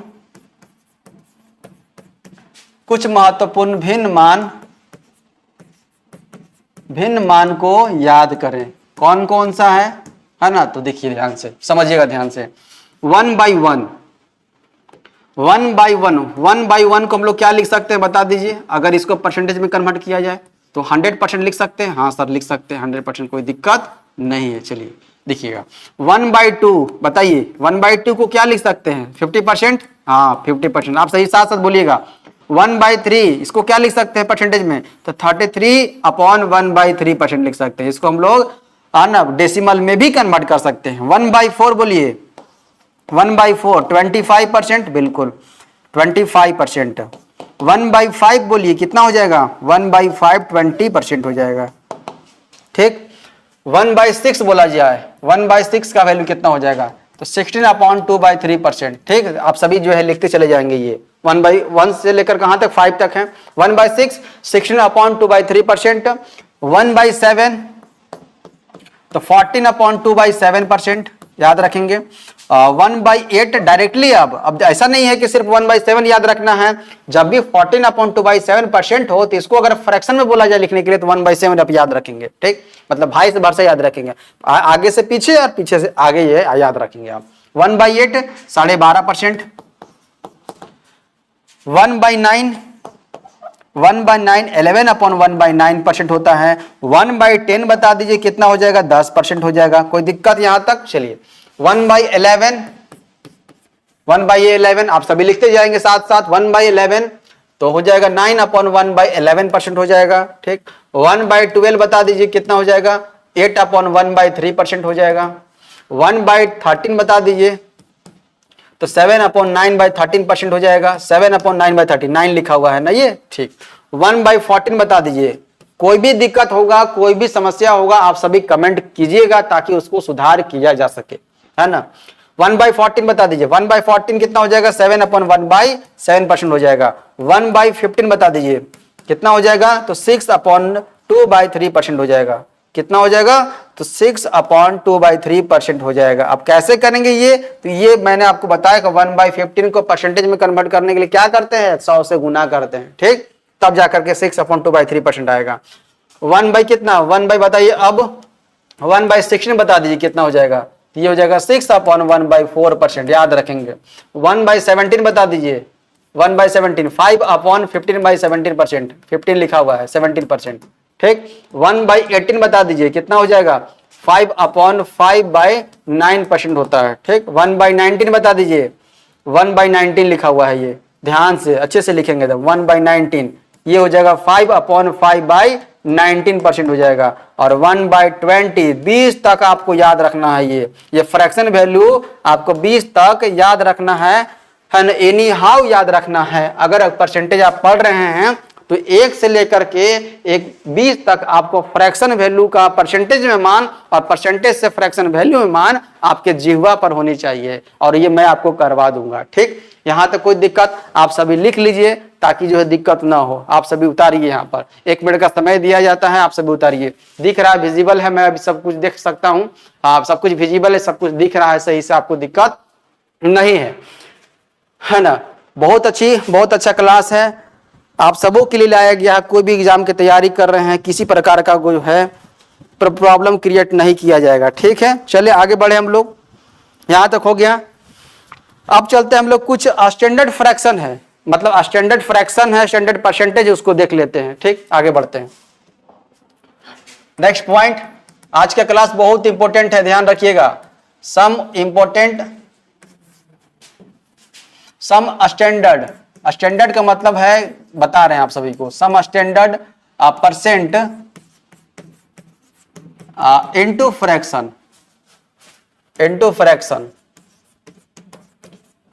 भिन्न मान को याद करें। कौन कौन सा है ना, तो देखिए ध्यान से, समझिएगा ध्यान से। 1/1 को हम लोग क्या लिख सकते हैं बता दीजिए, अगर इसको परसेंटेज में कन्वर्ट किया जाए तो 100% लिख सकते हैं। हाँ सर लिख सकते हैं 100%, कोई दिक्कत नहीं है। चलिए देखिएगा 1/2 बताइए, 1/2 को क्या लिख सकते हैं 50%, हाँ 50%, आप सही साथ साथ बोलिएगा। 1/3 इसको क्या लिख सकते हैं परसेंटेज में, तो 33/1/3% लिख सकते हैं। इसको हम लोग ना डेसिमल में भी कन्वर्ट कर सकते हैं। 1/4 बोलिए, 1/4 25%, बिल्कुल 25%। 1/5 बोलिए कितना हो जाएगा, 1/5 20% हो जाएगा। ठीक, 1/6 बोला जाए, 1/6 का वैल्यू कितना हो जाएगा, तो 16/2/3%। ठीक, आप सभी जो है लिखते चले जाएंगे, ये 1/1 से लेकर कहां तक 5 तक है। 1/6 16/2/3%। 1/7 तो 14/2/7%, याद रखेंगे। 1/8 डायरेक्टली, अब ऐसा नहीं है कि सिर्फ 1/7 याद रखना है, जब भी 14/2/7% हो तो इसको अगर फ्रैक्शन में बोला जाए लिखने के लिए तो 1/7 आप याद रखेंगे। ठीक, मतलब भाई से भर याद रखेंगे, आगे से पीछे और पीछे से आगे ये याद रखेंगे आप। 1/8 12.5%। 1/9 1/9 11/1/9% होता है। 1/10 बता दीजिए कितना हो जाएगा, 10% हो जाएगा। कोई दिक्कत यहां तक? चलिए 1/11 आप सभी लिखते जाएंगे साथ साथ। 1/11 तो हो जाएगा 9/1/11% हो जाएगा। ठीक, 1/12 बता दीजिए कितना हो जाएगा, 8/1/3% हो जाएगा। 1/13 बता दीजिए तो 7/9/13% हो जाएगा। 7/9/13 9 लिखा हुआ है ना ये, ठीक। 1/14 बता दीजिए। कोई भी दिक्कत होगा, कोई भी समस्या होगा, आप सभी कमेंट कीजिएगा ताकि उसको सुधार किया जा सके, है ना। 1/14 बता दीजिए। 1/14 कितना हो जाएगा, 7/1/7% हो जाएगा। 1/15 बता दीजिए कितना हो जाएगा, तो 6/2/3% हो जाएगा। कितना हो जाएगा, तो 6/2/3% हो जाएगा। अब कैसे करेंगे ये, तो ये मैंने आपको बताया कि 1/15 को परसेंटेज में कन्वर्ट करने के लिए क्या करते हैं, 100 से गुना करते हैं, ठीक, तब जाकर के 6/2/3% आएगा। 1 बाई कितना, 1 बाई बताइए अब 1/16 बता दीजिए कितना हो जाएगा, ये हो जाएगा 6/1/4%, याद रखेंगे। 1/17 बता दीजिए, 1/17 5/15/17%, 15 लिखा हुआ है 17%, ठीक। 1/18 बता दीजिए कितना हो जाएगा, 5/5/9% होता है, ठीक। 1/19 बता दीजिए, 1/19 लिखा हुआ है, ये ध्यान से अच्छे से लिखेंगे तो 1/19 ये हो जाएगा 5/5/19% हो जाएगा। और 1/20 20 तक आपको याद रखना है, ये फ्रैक्शन वैल्यू आपको 20 तक याद रखना है ना, एनी हाउ याद रखना है। अगर परसेंटेज आप पढ़ रहे हैं तो 1 से लेकर के 20 तक आपको फ्रैक्शन वैल्यू का परसेंटेज में मान और परसेंटेज से फ्रैक्शन वैल्यू में मान आपके जिह्वा पर होनी चाहिए, और ये मैं आपको करवा दूंगा, ठीक। यहां तक कोई दिक्कत, आप सभी लिख लीजिए ताकि जो है दिक्कत ना हो। आप सभी उतारिए, यहाँ पर 1 मिनट का समय दिया जाता है, आप सभी उतारिए। दिख रहा है, विजिबल है, मैं अभी सब कुछ देख सकता हूँ, आप सब कुछ विजिबल है, सब कुछ दिख रहा है सही से, आपको दिक्कत नहीं है ना। बहुत अच्छी, बहुत अच्छा क्लास है, आप सबों के लिए लाया गया। कोई भी एग्जाम की तैयारी कर रहे हैं, किसी प्रकार का जो है प्रॉब्लम क्रिएट नहीं किया जाएगा, ठीक है। चलिए आगे बढ़े हम लोग, यहां तक हो गया। अब चलते हैं हम लोग, कुछ स्टैंडर्ड फ्रैक्शन है, मतलब स्टैंडर्ड फ्रैक्शन है, स्टैंडर्ड परसेंटेज, उसको देख लेते हैं, ठीक। आगे बढ़ते हैं। नेक्स्ट पॉइंट, आज का क्लास बहुत इंपॉर्टेंट है, ध्यान रखिएगा। Some important, some standard, standard का मतलब है, बता रहे हैं आप सभी को, some standard percent into fraction, into fraction.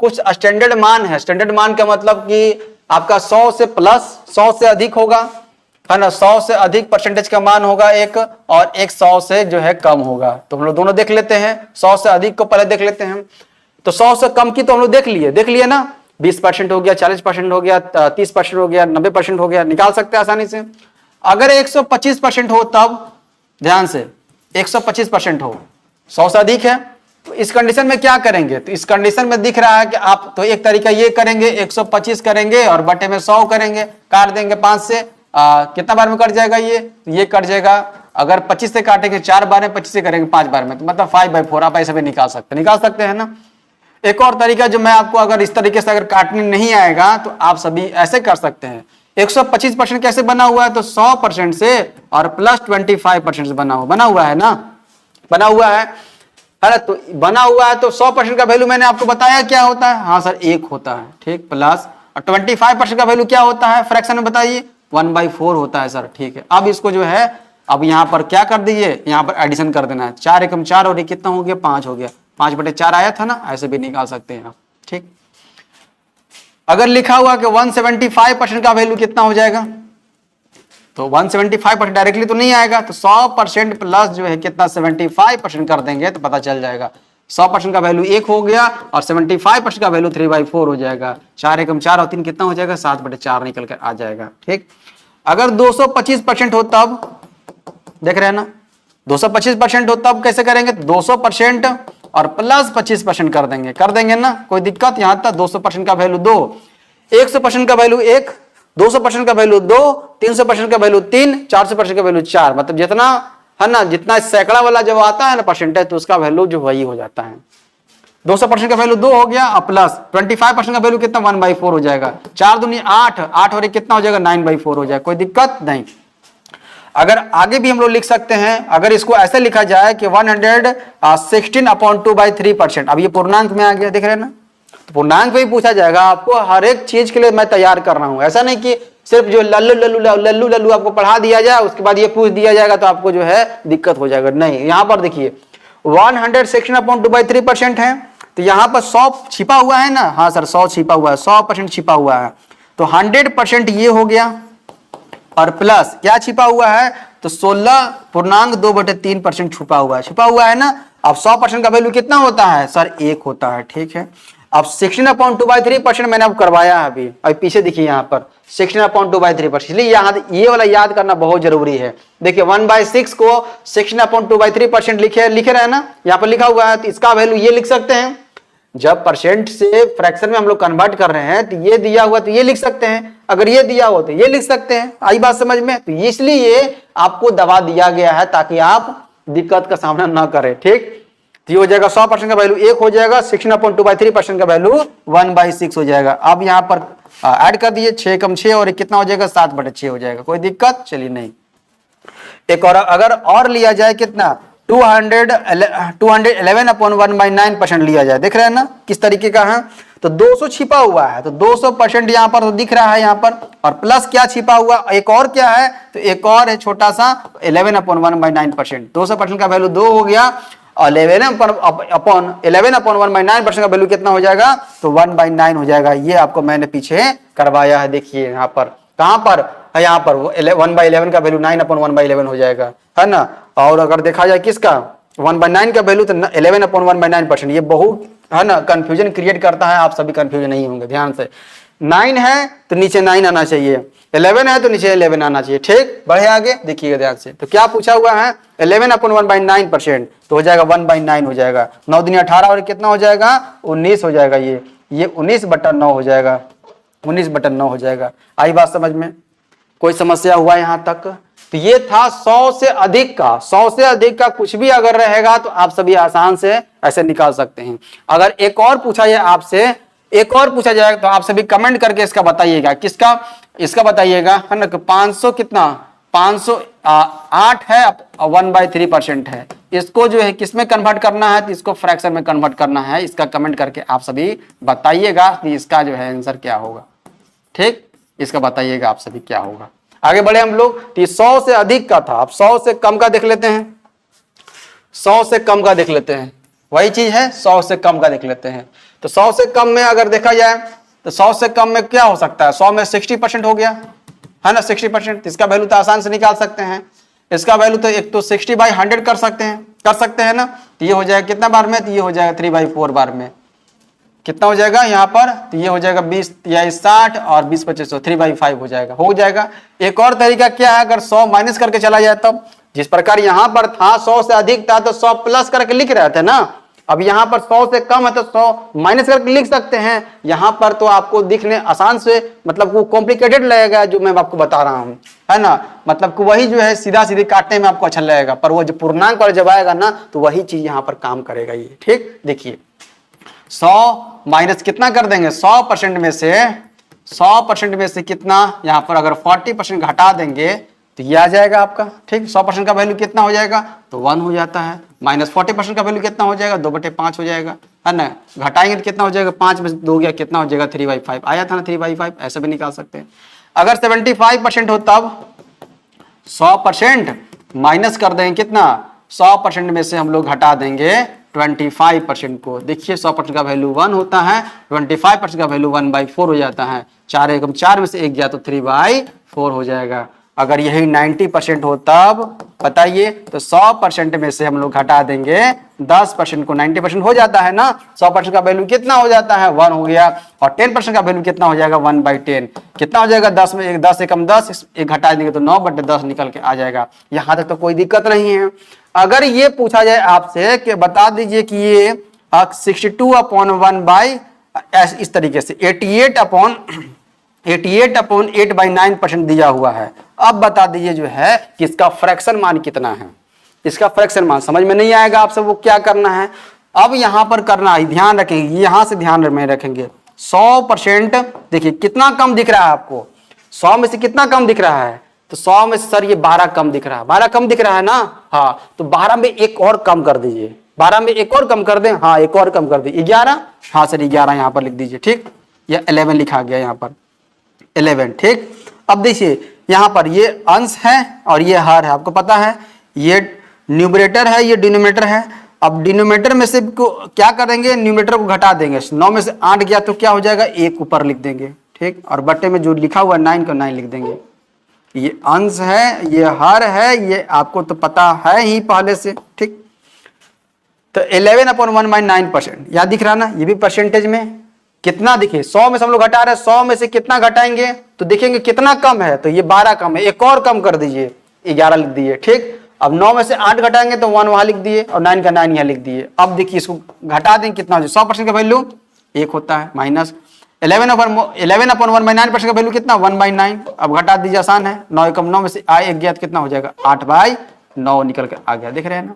कुछ स्टैंडर्ड मान है, स्टैंडर्ड मान का मतलब कि आपका 100 से प्लस 100 से अधिक होगा, है ना, 100 से अधिक परसेंटेज का मान होगा एक, और एक 100 से जो है कम होगा। तो हम लोग दोनों देख लेते हैं, 100 से अधिक को पहले देख लेते हैं। तो 100 से कम की तो हम लोग देख लिए ना, 20% हो गया, 40% हो गया, 30% हो गया, 90% हो गया, निकाल सकते हैं आसानी से। अगर 125% हो तब, ध्यान से 125% हो, 100 से अधिक है, तो इस कंडीशन में क्या करेंगे, तो इस कंडीशन में दिख रहा है कि आप तो एक तरीका ये करेंगे, 125 करेंगे और बटे में 100 करेंगे, काट देंगे 5 से, कितना बार में कट जाएगा ये कट जाएगा। अगर 25 से काटेंगे 4 बार में, 25 से करेंगे 5 बार में, तो मतलब 5/4 आप ऐसे भी निकाल सकते हैं ना। एक और तरीका जो मैं आपको, अगर इस तरीके से अगर काटने नहीं आएगा तो आप सभी ऐसे कर सकते हैं। 125% कैसे बना हुआ है, तो 100% से और प्लस 25% से बना हुआ है ना, बना हुआ है ना। तो बना हुआ है तो 100% का वैल्यू मैंने आपको बताया क्या होता है, हाँ सर 1 होता है, ठीक, प्लस, और 25% का वैल्यू क्या होता है फ्रैक्शन में, बताइए 1/4 होता है सर, ठीक है। अब इसको जो है, अब यहाँ पर क्या कर दीजिए, यहाँ पर एडिशन कर देना है, 4 एकम 4 और ये कितना हो गया, 5 हो गया, 5/4 आया था ना, ऐसे भी निकाल सकते हैं आप, ठीक। अगर लिखा हुआ कि 175% का वैल्यू कितना हो जाएगा, तो 175% डायरेक्टली तो नहीं आएगा, तो 100% प्लस जो है कितना 75% कर देंगे तो पता चल जाएगा। 100% का वैल्यू 1 हो गया और 75% का वैल्यू 3/4 हो जाएगा। 4 एकम 4 और 3 कितना हो जाएगा, 7/4 निकल कर आ जाएगा, ठीक। अगर 225% हो तब, देख रहे हैं ना, 225% हो तब कैसे करेंगे, 200% और प्लस 25% कर देंगे ना, कोई दिक्कत यहां तक। 200% का वैल्यू 2, 100% का वैल्यू 1, 200% का वैल्यू 2, 300% का वैल्यू 3, 400% का वैल्यू 4, मतलब जितना है ना, जितना सैकड़ा वाला जब आता है ना परसेंटेज, तो उसका वैल्यू जो वही हो जाता है। 200% का वैल्यू 2 हो गया और प्लस 25% का वैल्यू कितना 1/4 हो जाएगा। 4 दूनी 8, 8 और 1 कितना हो जाएगा 9/4 हो जाएगा। कोई दिक्कत नहीं। अगर आगे भी हम लोग लिख सकते हैं, अगर इसको ऐसे लिखा जाए कि 116/2/3%। अब ये पूर्णांक में आ गया, देख रहे हैं ना, तो पूर्णांक में ही पूछा जाएगा आपको। हर एक चीज के लिए मैं तैयार कर रहा हूं, ऐसा नहीं कि सिर्फ जो लल्लू लल्लू लल्लू लल्लू आपको पढ़ा दिया जाए उसके बाद ये पूछ दिया जाएगा तो आपको जो है दिक्कत हो जाएगा। नहीं, यहां पर देखिए 116/2/3% है, तो यहां पर 100 छिपा हुआ है ना। हाँ सर 100 छिपा हुआ है, 100% छिपा हुआ है, तो 100% ये हो गया और प्लस क्या छिपा हुआ है, तो 16.2/3% छुपा हुआ है, छिपा हुआ है ना। अब 100% का वैल्यू कितना होता है सर 1 होता है, ठीक है। अब 16/2/3% मैंने अब करवाया है अभी, अब पीछे देखिए यहाँ पर 16/2/3%, इसलिए ये वाला याद करना बहुत जरूरी है। देखिए 1/6 को 16/2/3% लिखे रहे ना, यहाँ पर लिखा हुआ है, तो इसका वैल्यू ये लिख सकते हैं। जब परसेंट से फ्रैक्शन में हम लोग कन्वर्ट कर रहे हैं तो ये दिया हुआ तो ये लिख सकते हैं, अगर ये दिया हो तो ये लिख सकते हैं। आई बात समझ में? तो इसलिए आपको दबा दिया गया है ताकि आप दिक्कत का सामना ना करें, ठीक। तो ये हो जाएगा 100% का वैल्यू 1 हो जाएगा, 16/2/3% का वैल्यू 1/6 हो जाएगा। अब यहाँ पर ऐड कर दिए 6 कम 6 और कितना हो जाएगा 7/6 हो जाएगा। कोई दिक्कत? चलिए नहीं। एक और अगर और लिया जाए कितना 211/1/9% लिया जाए, देख रहे हैं ना किस तरीके का है। तो 200 छिपा हुआ है, तो 200% यहाँ पर तो दिख रहा है यहाँ पर, और प्लस क्या छिपा हुआ एक और क्या है, तो एक और है छोटा सा 11/1/9%। 200% का वैल्यू 2 हो गया और 11/1/9% का वैल्यू कितना हो जाएगा, तो 1/9 हो जाएगा। ये आपको मैंने पीछे करवाया है, देखिए यहाँ पर, कहां पर है, यहाँ पर 1/11 का वैल्यू 9/1/11 हो जाएगा, है ना। और अगर देखा जाए किसका 1/9 का वैल्यू तो 11/1/9%। ये बहुत है ना कंफ्यूजन क्रिएट करता है, आप सभी कंफ्यूजन नहीं होंगे, ध्यान से। 9 है तो नीचे 9 आना चाहिए, 11 है तो नीचे 11 आना चाहिए, ठीक। बढ़े आगे देखिएगा ध्यान से। तो क्या पूछा हुआ है 11/1/9%, तो हो जाएगा 1/9 हो जाएगा। 9 दूनी 18 और कितना हो जाएगा 19 हो जाएगा। ये 19/9 हो जाएगा, 19/9 हो जाएगा। आई बात समझ में? कोई समस्या हुआ यहां तक? तो ये था 100 से अधिक का। 100 से अधिक का कुछ भी अगर रहेगा तो आप सभी आसान से ऐसे निकाल सकते हैं। अगर एक और पूछा जाए आपसे, एक और पूछा जाए तो आप सभी कमेंट करके इसका बताइएगा, किसका, इसका बताइएगा, है ना। 500 कितना 508 है, 1/3% है। इसको जो है किसमें कन्वर्ट करना है, तो इसको फ्रैक्शन में कन्वर्ट करना है। इसका कमेंट करके आप सभी बताइएगा कि इसका जो है आंसर क्या होगा, ठीक। इसका बताइएगा आप सभी क्या होगा। आगे बढ़े हम लोग। तो 100 से अधिक का था, अब 100 से कम का देख लेते हैं। 100 से कम का देख लेते हैं, वही चीज है 100 से कम का देख लेते हैं। तो 100 से कम में अगर देखा जाए तो 100 से कम में क्या हो सकता है, 100 में 60% हो गया, है ना 60%। इसका वैल्यू तो आसान से निकाल सकते हैं। इसका वैल्यू तो एक तो 60/100 कर सकते हैं ना। तो ये हो जाएगा कितना बार में, तो ये हो जाएगा 3/4 बार में। कितना हो जाएगा यहाँ पर, तो ये हो जाएगा 20 या 60 और 20/25 3/5 हो जाएगा। एक और तरीका क्या है, अगर 100 माइनस करके चला जाए तब, जिस प्रकार यहाँ पर था 100 से अधिक था तो 100 प्लस करके लिख रहे थे ना। अब यहाँ पर 100 से कम है तो 100 माइनस करके लिख सकते हैं। यहाँ पर तो आपको दिखने आसान से, मतलब वो कॉम्प्लिकेटेड लगेगा जो मैं आपको बता रहा हूँ, है ना। मतलब वही जो है सीधा सीधे काटने में आपको अच्छा लगेगा, पर वो जो पूर्णांक पर जब आएगा ना तो वही चीज यहाँ पर काम करेगा ये, ठीक। देखिए 100 माइनस कितना कर देंगे, 100% में से कितना, यहाँ पर अगर 40% घटा देंगे तो ये आ जाएगा आपका, ठीक। 100% का वैल्यू कितना हो जाएगा, तो 1 हो जाता है। माइनस 40% का वैल्यू कितना हो जाएगा, 2/5 हो जाएगा, है ना। घटाएंगे तो कितना हो जाएगा, 5 में से 2 गया कितना हो जाएगा 3/5 आया था ना, 3/5 ऐसे भी निकाल सकते हैं। अगर 75% हो तब 100% माइनस कर देंगे कितना, 100% में से हम लोग घटा देंगे 25% को। देखिए 100% का वैल्यू 1 होता है, 25% का वैल्यू 1/4 हो जाता है। 4 एकम 4 में से 1 गया तो 3/4 हो जाएगा। अगर यही 90% हो तब बताइए, तो 100% में से हम लोग घटा देंगे 10% को, 90% हो जाता है ना। 100% का वैल्यू कितना हो जाता है, 1 हो गया। और 10% का वैल्यू कितना हो जाएगा, 1/10 कितना हो जाएगा, 10 में 10 एकम 10, एक घटा देंगे तो 9/10 निकल के आ जाएगा। यहां तक तो कोई दिक्कत नहीं है। अगर ये पूछा जाए आपसे कि बता दीजिए कि ये 62/1 इस तरीके से 88/8/9% दिया हुआ है। अब बता दीजिए जो है कि इसका फ्रैक्शन मान कितना है। इसका फ्रैक्शन मान समझ में नहीं आएगा आप सब, वो क्या करना है, अब यहां पर करना है, ध्यान रखेंगे, यहां से ध्यान में रखेंगे 100%। देखिए कितना कम दिख रहा है आपको, 100 में से कितना कम दिख रहा है, तो 100 में से सर ये 12 कम दिख रहा है, 12 कम दिख रहा है ना, हाँ, तो 12 में एक और कम कर दीजिए, 12 में एक और कम कर दें, हाँ एक और कम कर दीजिए 11, हाँ सर 11 यहां पर लिख दीजिए, ठीक, या 11 लिखा गया यहां पर 11, ठीक। अब देखिए यहां पर ये अंश है और ये हर है, आपको पता है ये न्यूमरेटर है, ये डिनोमिनेटर है। अब डिनोमिनेटर में से क्या करेंगे, न्यूमरेटर को घटा देंगे, 9 में से 8 गया तो क्या हो जाएगा, 1 ऊपर लिख देंगे, ठीक, और बट्टे में जो लिखा हुआ 9 को 9 लिख देंगे। ये अंश है, ये हर है, ये आपको तो पता है ही पहले से, ठीक। तो 11/1/9%, याद दिख रहा ना, ये भी परसेंटेज में कितना दिखे, 100 में से हम लोग घटा रहे हैं, 100 में से कितना घटाएंगे तो देखेंगे कितना कम है, तो ये 12 कम है, एक और कम कर दीजिए, 11 लिख दिए, ठीक। अब 9 में से 8 घटाएंगे तो 1 वहां लिख दिए और 9 का 9 यहाँ लिख दिए। अब देखिए इसको घटा देंगे, कितना हो जाए, 100% का वैल्यू 1 होता है, माइनस 11/1/9% का वैल्यू कितना, 1/9। अब घटा दीजिए, आसान है, 9 कम 9 में से आए 1 गया तो कितना हो जाएगा, 8/9 निकल कर आ गया, देख रहे हैं ना।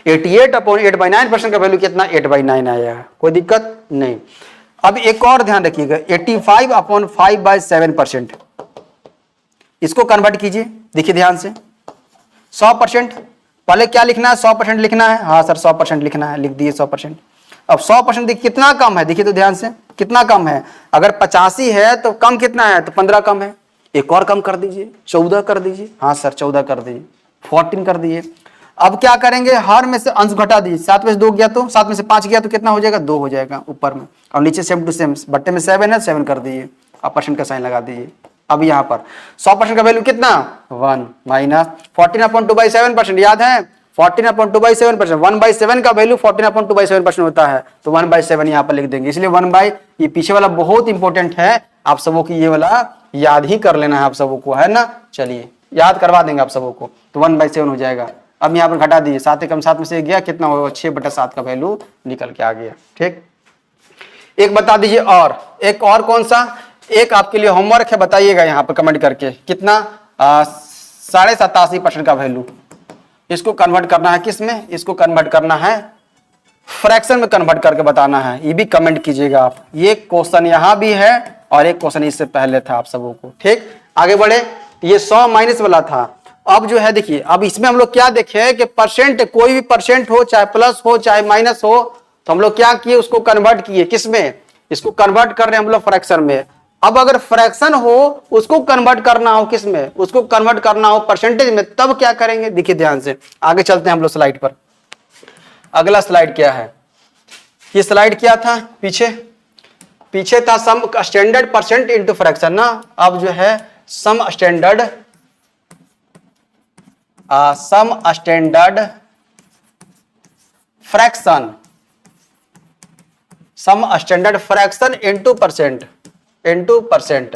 88/8/9% का वैल्यू कितना, 8/9 आया, कोई दिक्कत नहीं। अब एक और ध्यान रखिएगा, 85/5/7%, इसको कन्वर्ट कीजिए, देखिए ध्यान से, 100%, पहले क्या लिखना है, 100% लिखना है, हाँ सर 100% लिखना है, लिख दिए 100%। अब 100% देखिए कितना कम है, देखिए तो ध्यान से कितना कम है, अगर 85 है तो कम कितना है, तो 15 कम है, एक और कम कर दीजिए, 14 कर दीजिए, हाँ सर 14 कर दीजिए, 14 कर दिए। अब क्या करेंगे, हर में से अंश घटा दीजिए, 7 में से 2 गया तो 7 में से 5 गया तो कितना हो जाएगा, 2 हो जाएगा ऊपर में, और नीचे सेम टू सेम, बट्टे में 7 है, 7 कर दीजिए, अब परसेंट का साइन लगा दीजिए। अब यहाँ पर 100% का वैल्यू कितना, 1 माइनस 14/2/7%, याद है 14/2/7%, 1/7 का वैल्यू 14/2/7% होता है, तो 1/7 यहाँ पर लिख देंगे, इसलिए 1/, ये पीछे वाला बहुत इंपॉर्टेंट है, आप सबों की ये वाला याद ही कर लेना है आप सबों को, है ना, चलिए याद करवा देंगे आप सबों को, तो 1/7 हो जाएगा। अब यहाँ पर घटा दीजिए, 7 कम 7 में से गया, कितना होगा, 6/7 का वैल्यू निकल के आ गया, ठीक। एक बता दीजिए, और एक और कौन सा, एक आपके लिए होमवर्क है, बताइएगा यहाँ पर कमेंट करके, कितना 87.5% का वैल्यू, इसको कन्वर्ट करना है किस में, इसको कन्वर्ट करना है फ्रैक्शन में, कन्वर्ट करके बताना है, ये भी कमेंट कीजिएगा आप। ये क्वेश्चन यहाँ भी है और एक क्वेश्चन इससे पहले था आप सबों को, ठीक। आगे बढ़े, ये 100 माइनस वाला था। अब जो है देखिए, अब इसमें हम लोग क्या देखे कि परसेंट, कोई भी परसेंट हो, चाहे प्लस हो चाहे माइनस हो, तो हम लोग क्या किए, उसको कन्वर्ट किए किस में, इसको कन्वर्ट कर रहे हैं हम लोग फ्रैक्शन में। अब अगर फ्रैक्शन हो, उसको कन्वर्ट करना हो किस में, उसको कन्वर्ट करना हो परसेंटेज में, तब क्या करेंगे, देखिए ध्यान से, आगे चलते हैं हम लोग स्लाइड पर। अगला स्लाइड क्या है, ये स्लाइड क्या था, पीछे था some standard percent into fraction ना। अब जो है some standard fraction, some standard fraction into percent,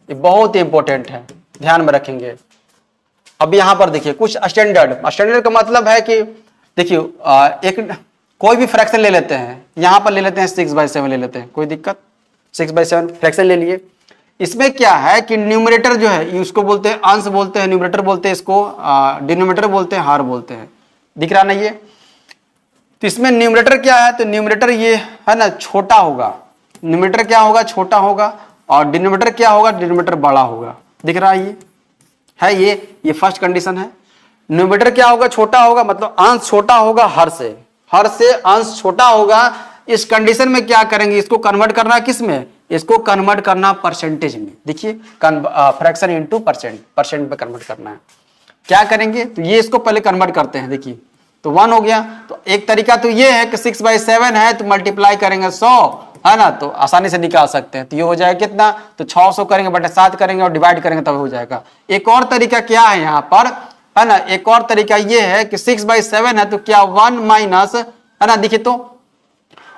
ये बहुत इंपॉर्टेंट है, ध्यान में रखेंगे। अब यहां पर देखिए कुछ स्टैंडर्ड का मतलब है कि देखिए एक कोई भी फ्रैक्शन ले लेते हैं, यहां पर ले लेते हैं 6/7 ले लेते हैं, कोई दिक्कत, 6/7 फ्रैक्शन ले लिए। इसमें क्या है कि न्यूमरेटर जो है उसको बोलते हैं अंश बोलते हैं, न्यूमरेटर बोलते हैं इसको, डिनोमिनेटर बोलते हैं, हार बोलते हैं, दिख रहा ना ये। तो इसमें न्यूमरेटर क्या है, तो न्यूमरेटर ये है ना छोटा होगा, न्यूमरेटर क्या होगा, छोटा होगा, और डिनोमिनेटर क्या होगा, डिनोमिनेटर बड़ा होगा, दिख रहा है ये है, ये फर्स्ट कंडीशन है। न्यूमरेटर क्या होगा, छोटा होगा, मतलब अंश छोटा होगा हर से अंश छोटा होगा। इस कंडीशन में क्या करेंगे, इसको कन्वर्ट करना किस में, इसको कन्वर्ट करना परसेंटेज में, देखिए फ्रैक्शन इनटू परसेंट पे कन्वर्ट करना है। क्या करेंगे, तो ये इसको पहले कन्वर्ट करते हैं, देखिए तो 1 हो गया। तो एक तरीका तो ये है कि 6/7 है तो मल्टीप्लाई करेंगे 100, है ना, तो आसानी से निकाल सकते हैं। तो ये हो जाएगा कितना, तो 600 करेंगे बटे 7 करेंगे और डिवाइड करेंगे तब हो जाएगा। एक और तरीका क्या है यहाँ पर, है ना, एक और तरीका ये है कि 6/7 है तो क्या 1 माइनस, है ना, देखिए तो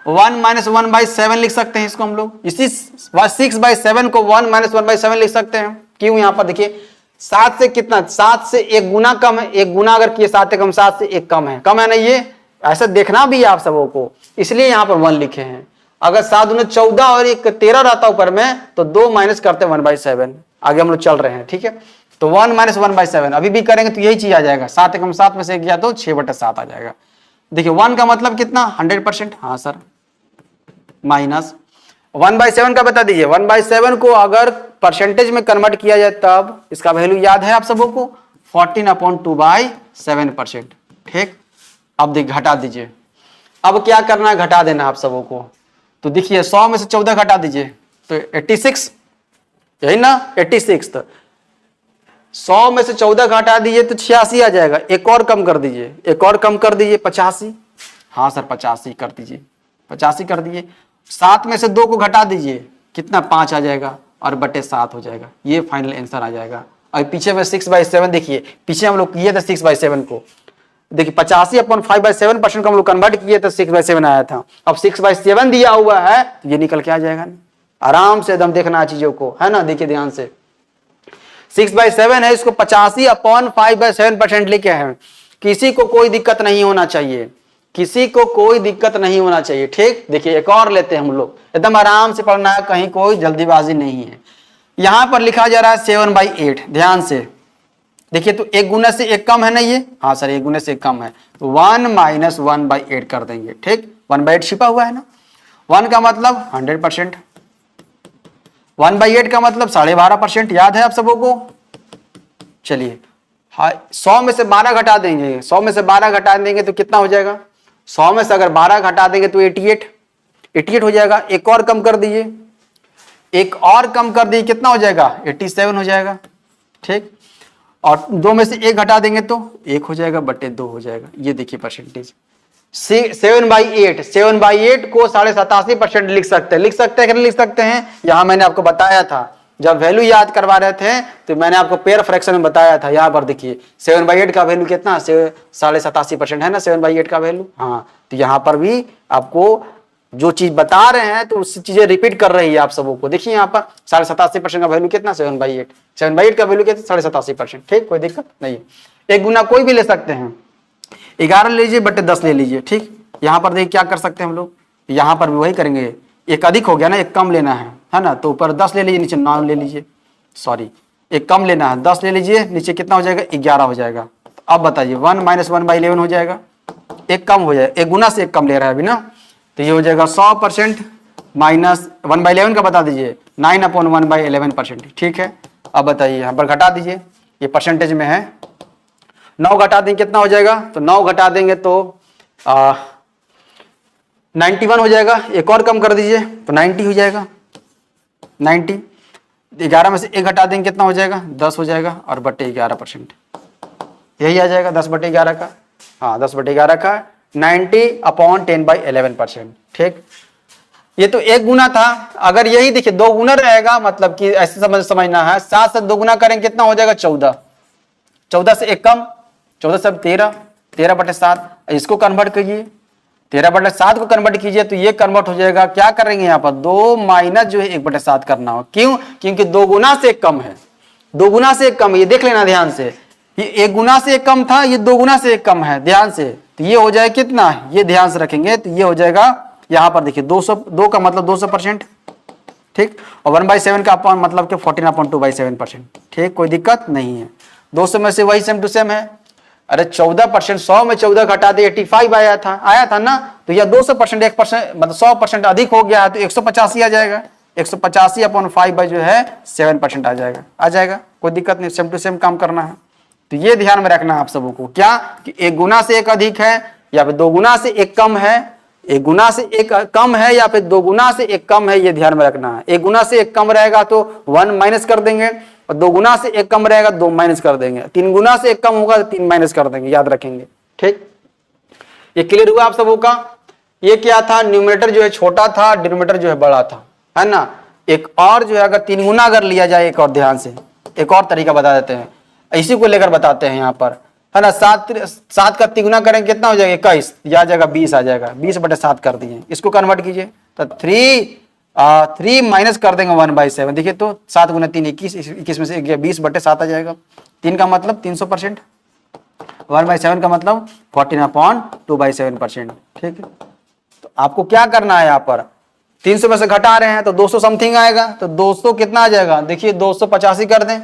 1 माइनस 1/7 लिख सकते हैं इसको हम लोग। इसी 6/7 को 1 माइनस 1/7 लिख सकते हैं। क्यों, यहाँ पर देखिए 7 से कितना, 7 से 1 गुना कम है, 1 गुना अगर किए 7 कम 7 से 1 कम है ना, ये ऐसा देखना भी है आप सबों को, इसलिए यहाँ पर 1 लिखे हैं। अगर 7 दूनी 14 और 1 13 रहता ऊपर में तो 2 माइनस करते 1/7। आगे हम लोग चल रहे हैं, ठीक है। तो 1 माइनस 1/7 अभी भी करेंगे तो यही चीज आ जाएगा, 7 कम 7 में से गया तो 6/7 आ जाएगा। देखिए 1 का मतलब कितना 100%, हाँ सर, माइनस 1/7 का बता दीजिए। 1/7 को अगर परसेंटेज में कन्वर्ट किया जाए तब इसका वैल्यू याद है आप सबों को 14/2/7%। ठीक, अब देख घटा दीजिए। अब क्या करना है, घटा देना आप सबों को। तो देखिए 100 में से 14 घटा दीजिए तो 86, यही ना 86। तो 100 में से 14 घटा दीजिए तो 86 आ जाएगा। एक और कम कर दीजिए, एक और कम कर दीजिए 85, हाँ सर 85 कर दीजिए, 85 कर दीजिए। 7 में से 2 को घटा दीजिए, कितना 5 आ जाएगा और बटे 7 हो जाएगा। ये फाइनल आंसर आ जाएगा। और पीछे में 6/7 देखिए, पीछे हम लोग किए थे 6/7 को, देखिए 85/5/7% को हम लोग कन्वर्ट किए तो 6/7 आया था। अब 6/7 दिया हुआ है तो ये निकल के आ जाएगा। आराम से एकदम देखना है चीजों को, है ना। देखिए ध्यान से 6/7 है, इसको 85/5/7% लिखे हैं। किसी को कोई दिक्कत नहीं होना चाहिए, किसी को कोई दिक्कत नहीं होना चाहिए। ठीक, देखिए एक और लेते हैं हम लोग, एकदम आराम से पढ़ना है, कहीं कोई जल्दीबाजी नहीं है। यहां पर लिखा जा रहा है 7/8, ध्यान से देखिए। तो 1 गुना से 1 कम है ना ये, हाँ सर 1 गुना से 1 कम है, तो 1 - 1/8 कर देंगे। ठीक, 1/8 छिपा हुआ है ना। 1 का मतलब 100%, 1/8 का मतलब 12.5%, याद है आप सबों को। चलिए हाँ, 100 में से 12 घटा देंगे, 100 में से 12 घटा देंगे तो कितना हो जाएगा। 100 में से अगर 12 घटा देंगे तो 88 हो जाएगा। एक और कम कर दीजिए, एक और कम कर दीजिए, कितना हो जाएगा 87 हो जाएगा। ठीक, और 2 में से 1 घटा देंगे तो 1 हो जाएगा, बटे 2 हो जाएगा। ये देखिए परसेंटेज 7/8 को 87.5% लिख सकते हैं। लिख सकते हैं कि नहीं लिख सकते हैं, यहां मैंने आपको बताया था जब वैल्यू याद करवा रहे थे तो मैंने आपको पेयर फ्रैक्शन में बताया था। यहां पर देखिए 7/8 का वैल्यू कितना 87.5% है ना 7/8 का वैल्यू। हाँ, तो यहां पर भी आपको जो चीज बता रहे हैं तो उससे चीजें रिपीट कर रही है आप सबों को। देखिए यहाँ पर 87.5% का वैल्यू कितना 7/8 का वैल्यू कितना 87.5%। ठीक, कोई दिक्कत नहीं है। एक गुना कोई भी ले सकते हैं, 11 ले लीजिए बटे 10 ले लीजिए। ठीक, यहाँ पर देखिए क्या कर सकते हैं हम लोग, यहाँ पर भी वही करेंगे। एक अधिक हो गया ना, एक कम लेना है ना, तो ऊपर 10 ले लीजिए, नीचे 9 ले लीजिए। सॉरी, एक कम लेना है, 10 ले लीजिए, नीचे कितना हो जाएगा 11 हो जाएगा। तो अब बताइए 1 - 1/11 हो जाएगा। एक कम हो जाएगा, एक गुना से एक कम ले रहा है अभी ना, तो ये हो जाएगा 100% माइनस 1/11 का बता दीजिए 9/1/11%। ठीक है, अब बताइए यहाँ पर घटा दीजिए, ये परसेंटेज में है। 9 घटा देंगे कितना हो जाएगा, तो 9 घटा देंगे तो 91 हो जाएगा। एक और कम कर दीजिए तो 90 हो जाएगा। 90, 11 में से 1 घटा देंगे कितना हो जाएगा 10 हो जाएगा, और बटे 11%, यही आ जाएगा 10/11 का। हाँ 10/11 का 90/10/11%। ठीक, ये तो एक गुना था। अगर यही देखिए 2 गुना रहेगा, मतलब कि ऐसे समझना है, 7 से 2 गुना करेंगे कितना हो जाएगा 14, 14 से 1 कम, 14 से 13, 13/7। इसको कन्वर्ट कीजिए, 13/7 को कन्वर्ट कीजिए तो ये कन्वर्ट हो जाएगा। क्या करेंगे यहाँ पर 2 माइनस जो है 1/7 करना हो। क्यों, क्योंकि 2 गुना से 1 कम है, 2 गुना से 1 कम, ये देख लेना ध्यान से। ये 1 गुना से 1 कम था, ये 2 गुना से 1 कम है, ध्यान से। तो ये हो जाए कितना, ये ध्यान से रखेंगे तो ये हो जाएगा यहाँ पर देखिए 2 का मतलब 200%। ठीक, और 1/7 का अपन मतलब कि 14/2/7%। ठीक, कोई दिक्कत नहीं है। 200 में से वही सेम टू सेम है। अरे 14%, 100 में 14 घटा दे 85 आया था ना, तो यह 200% 1% मतलब 100% अधिक हो गया है तो 185 आ जाएगा। 185/5 जो है 7% आ जाएगा। कोई दिक्कत नहीं, सेम टू सेम काम करना है। तो ये ध्यान में रखना है आप सबों को, क्या कि 1 गुना से 1 अधिक है या फिर 2 गुना से 1 कम है, 1 गुना से 1 कम है या फिर 2 गुना से 1 कम है, ये ध्यान में रखना है। 1 गुना से 1 कम रहेगा तो 1 माइनस कर देंगे, और 2 गुना से 1 कम रहेगा 2 माइनस कर देंगे, 3 गुना से 1 कम होगा तो 3 माइनस कर देंगे, याद रखेंगे। ठीक, ये क्लियर हुआ आप सबों का। ये क्या था, न्यूमरेटर जो है छोटा था, डिनोमिनेटर जो है बड़ा था, है ना। एक और जो है अगर 3 गुना अगर लिया जाए, एक और ध्यान से एक और तरीका बता देते हैं, इसी को लेकर बताते हैं यहाँ पर, है ना। 7 का 3 गुना करेंगे कितना हो जाएगा 21, या जाएगा 20 आ जाएगा। 20/7 कर दिए, इसको कन्वर्ट कीजिए तो 3 माइनस कर देंगे 1/7। देखिए तो 7 गुना 3 21, 21 में से 20/7 आ जाएगा। 3 का मतलब 300%, 1/7 का मतलब 14/2/7%। ठीक है, तो आपको क्या करना है, यहाँ पर 300 में से घटा रहे हैं तो 200 समथिंग आएगा, तो 200 कितना आ जाएगा, देखिए 285 कर दें,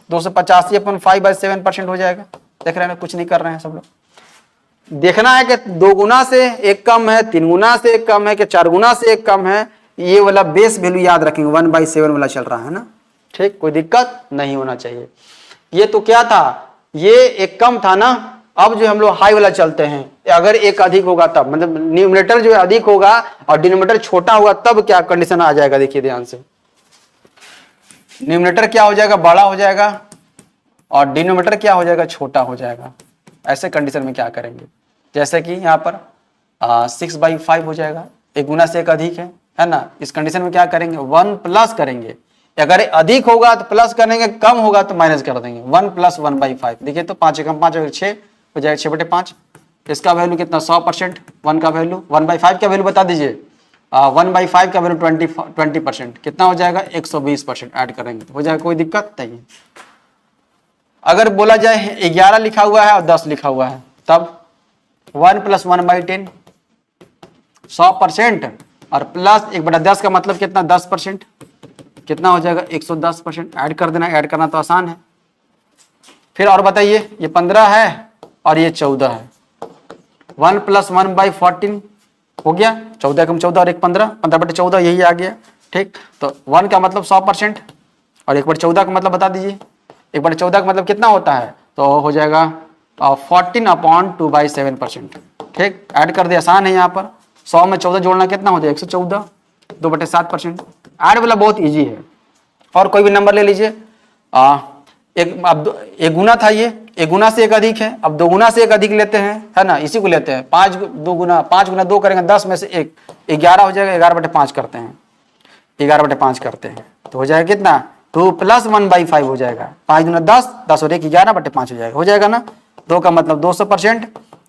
285/5/7% हो जाएगा। देख रहे हैं कुछ नहीं कर रहे हैं सब लोग। देखना है कि 2 गुना से एक कम है, 3 गुना से एक कम है कि 4 गुना से एक कम है। ये वाला बेस वैल्यू याद रखेंगे, 1/7 वाला चल रहा है ना, ठीक, कोई दिक्कत नहीं होना चाहिए। ये तो क्या था, ये एक कम था ना, अब जो हम लोग हाई वाला चलते हैं। अगर एक अधिक होगा तब, मतलब न्यूमरेटर जो है अधिक होगा और डिनोमिनेटर छोटा होगा तब क्या कंडीशन आ जाएगा, देखिए ध्यान से। न्यूमरेटर क्या हो जाएगा, बड़ा हो जाएगा और डिनोमिनेटर क्या हो जाएगा, छोटा हो जाएगा। ऐसे कंडीशन में क्या करेंगे, जैसे कि यहाँ पर 6/5 हो जाएगा, 1 गुना से एक अधिक है ना। इस कंडीशन में क्या करेंगे, 1 प्लस करेंगे। अगर अधिक होगा तो प्लस करेंगे, कम होगा तो माइनस कर देंगे। 1 + 1/5 देखिए तो 5 एकम 5 6 हो जाएगा, 6/5। इसका वैल्यू कितना, 100%। 1 का वैल्यू, 1/5 का वैल्यू बता दीजिए। 1/5 का वैल्यू 20% कितना हो जाएगा, 120% ऐड करेंगे तो हो जाएगा, कोई दिक्कत नहीं। अगर बोला जाए 11 लिखा हुआ है और 10 लिखा हुआ है तब 1 + 1/10 100% और प्लस 1/10 का मतलब कितना, 10%, कितना हो जाएगा, 110%। ऐड कर देना, ऐड करना तो आसान है। फिर और बताइए, ये 15 है और ये 14 है। 1 + 1/14 हो गया, 14 कम 14 और 1 15, 15/14 यही आ गया, ठीक। तो 1 का मतलब 100% और 1/14 का मतलब बता दीजिए। 1/14 का मतलब कितना होता है, तो हो जाएगा 14/2/7%, ठीक। ऐड कर दिया, आसान है। यहाँ पर 100 में 14 जोड़ना कितना हो जाएगा, 114, 2/7%। ऐड वाला बहुत इजी है। और कोई भी नंबर ले लीजिए, अब एक गुना था, ये 1 गुना से एक अधिक है। अब 2 गुना से एक अधिक लेते हैं, है ना, इसी को लेते हैं। 5 गुना 2 करेंगे, 10 में से 1, 11 हो जाएगा। 11/5 करते हैं, 11/5 करते हैं तो हो जाएगा कितना, 2 + 1/5 हो जाएगा। 5 गुना 10, 10 और 1 11/5 हो जाएगा ना। 2 का मतलब 200%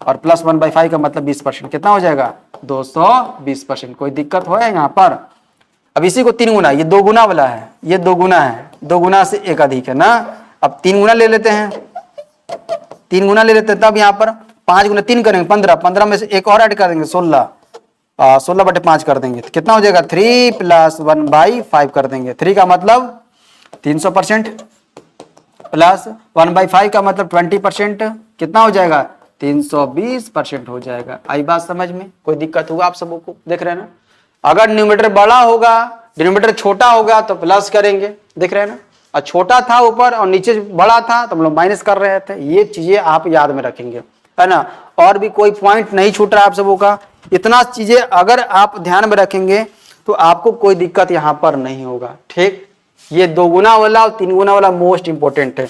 और प्लस 1/5 का मतलब 20%, कितना हो जाएगा, 220%। कोई दिक्कत हो यहाँ पर। अब इसी को 3 गुना, ये 2 गुना वाला है, ये 2 गुना है, 2 गुना से एक अधिक है ना। अब 3 गुना ले लेते हैं, 3 गुना ले लेते हैं, तब यहाँ पर 5 गुना 3 करेंगे 15, 15 में से एक और ऐड कर देंगे 16, 16/5 कर देंगे तो कितना हो जाएगा, 3 + 1/5 कर देंगे। 3 का मतलब 300% प्लस 1/5 का मतलब 20%, कितना हो जाएगा, 320% हो जाएगा। आई बात समझ में, कोई दिक्कत होगा आप सबों को, देख रहे हैं ना। अगर न्यूमरेटर बड़ा होगा, डिनोमिनेटर छोटा होगा तो प्लस करेंगे, देख रहे हैं ना। और छोटा था ऊपर और नीचे बड़ा था तो हम लोग माइनस कर रहे थे। ये चीजें आप याद में रखेंगे, है ना। और भी कोई पॉइंट नहीं छूट रहा आप सबों का। इतना चीजें अगर आप ध्यान में रखेंगे तो आपको कोई दिक्कत यहाँ पर नहीं होगा, ठीक। ये 2 गुना वाला और 3 गुना वाला मोस्ट इंपोर्टेंट है।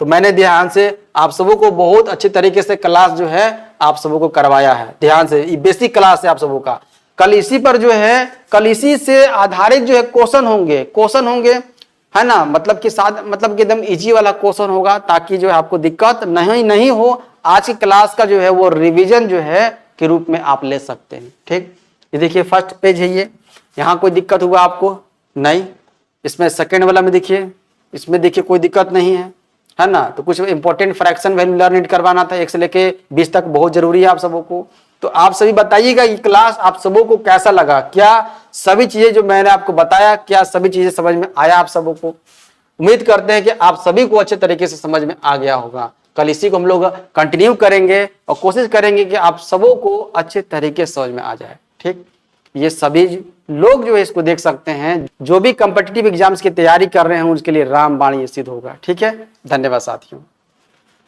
तो मैंने ध्यान से आप सबों को बहुत अच्छे तरीके से क्लास जो है आप सबों को करवाया है। ध्यान से, ये बेसिक क्लास है आप सबों का। कल इसी पर जो है, कल इसी से आधारित जो है क्वेश्चन होंगे, है ना। मतलब कि मतलब कि एकदम इजी वाला क्वेश्चन होगा, ताकि जो है आपको दिक्कत नहीं हो। आज की क्लास का जो है वो रिवीजन जो है के रूप में आप ले सकते हैं, ठीक। ये देखिए फर्स्ट पेज है ये, यहाँ कोई दिक्कत हुआ आपको नहीं। इसमें सेकेंड वाला में देखिए, इसमें देखिए कोई दिक्कत नहीं है ना। तो कुछ इंपॉर्टेंट फ्रैक्शन वैल्यू लर्न करवाना था, 1 से लेके 20 तक, बहुत जरूरी है आप सबों को। तो आप सभी बताइएगा ये क्लास आप सबों को कैसा लगा, क्या सभी चीजें जो मैंने आपको बताया, क्या सभी चीजें समझ में आया आप सबों को। उम्मीद करते हैं कि आप सभी को अच्छे तरीके से समझ में आ गया होगा। कल इसी को हम लोग कंटिन्यू करेंगे और कोशिश करेंगे कि आप सबों को अच्छे तरीके से समझ में आ जाए, ठीक। ये सभी लोग जो है इसको देख सकते हैं, जो भी कॉम्पिटिटिव एग्जाम्स की तैयारी कर रहे हैं उसके लिए रामबाण ये सिद्ध होगा, ठीक है। धन्यवाद साथियों।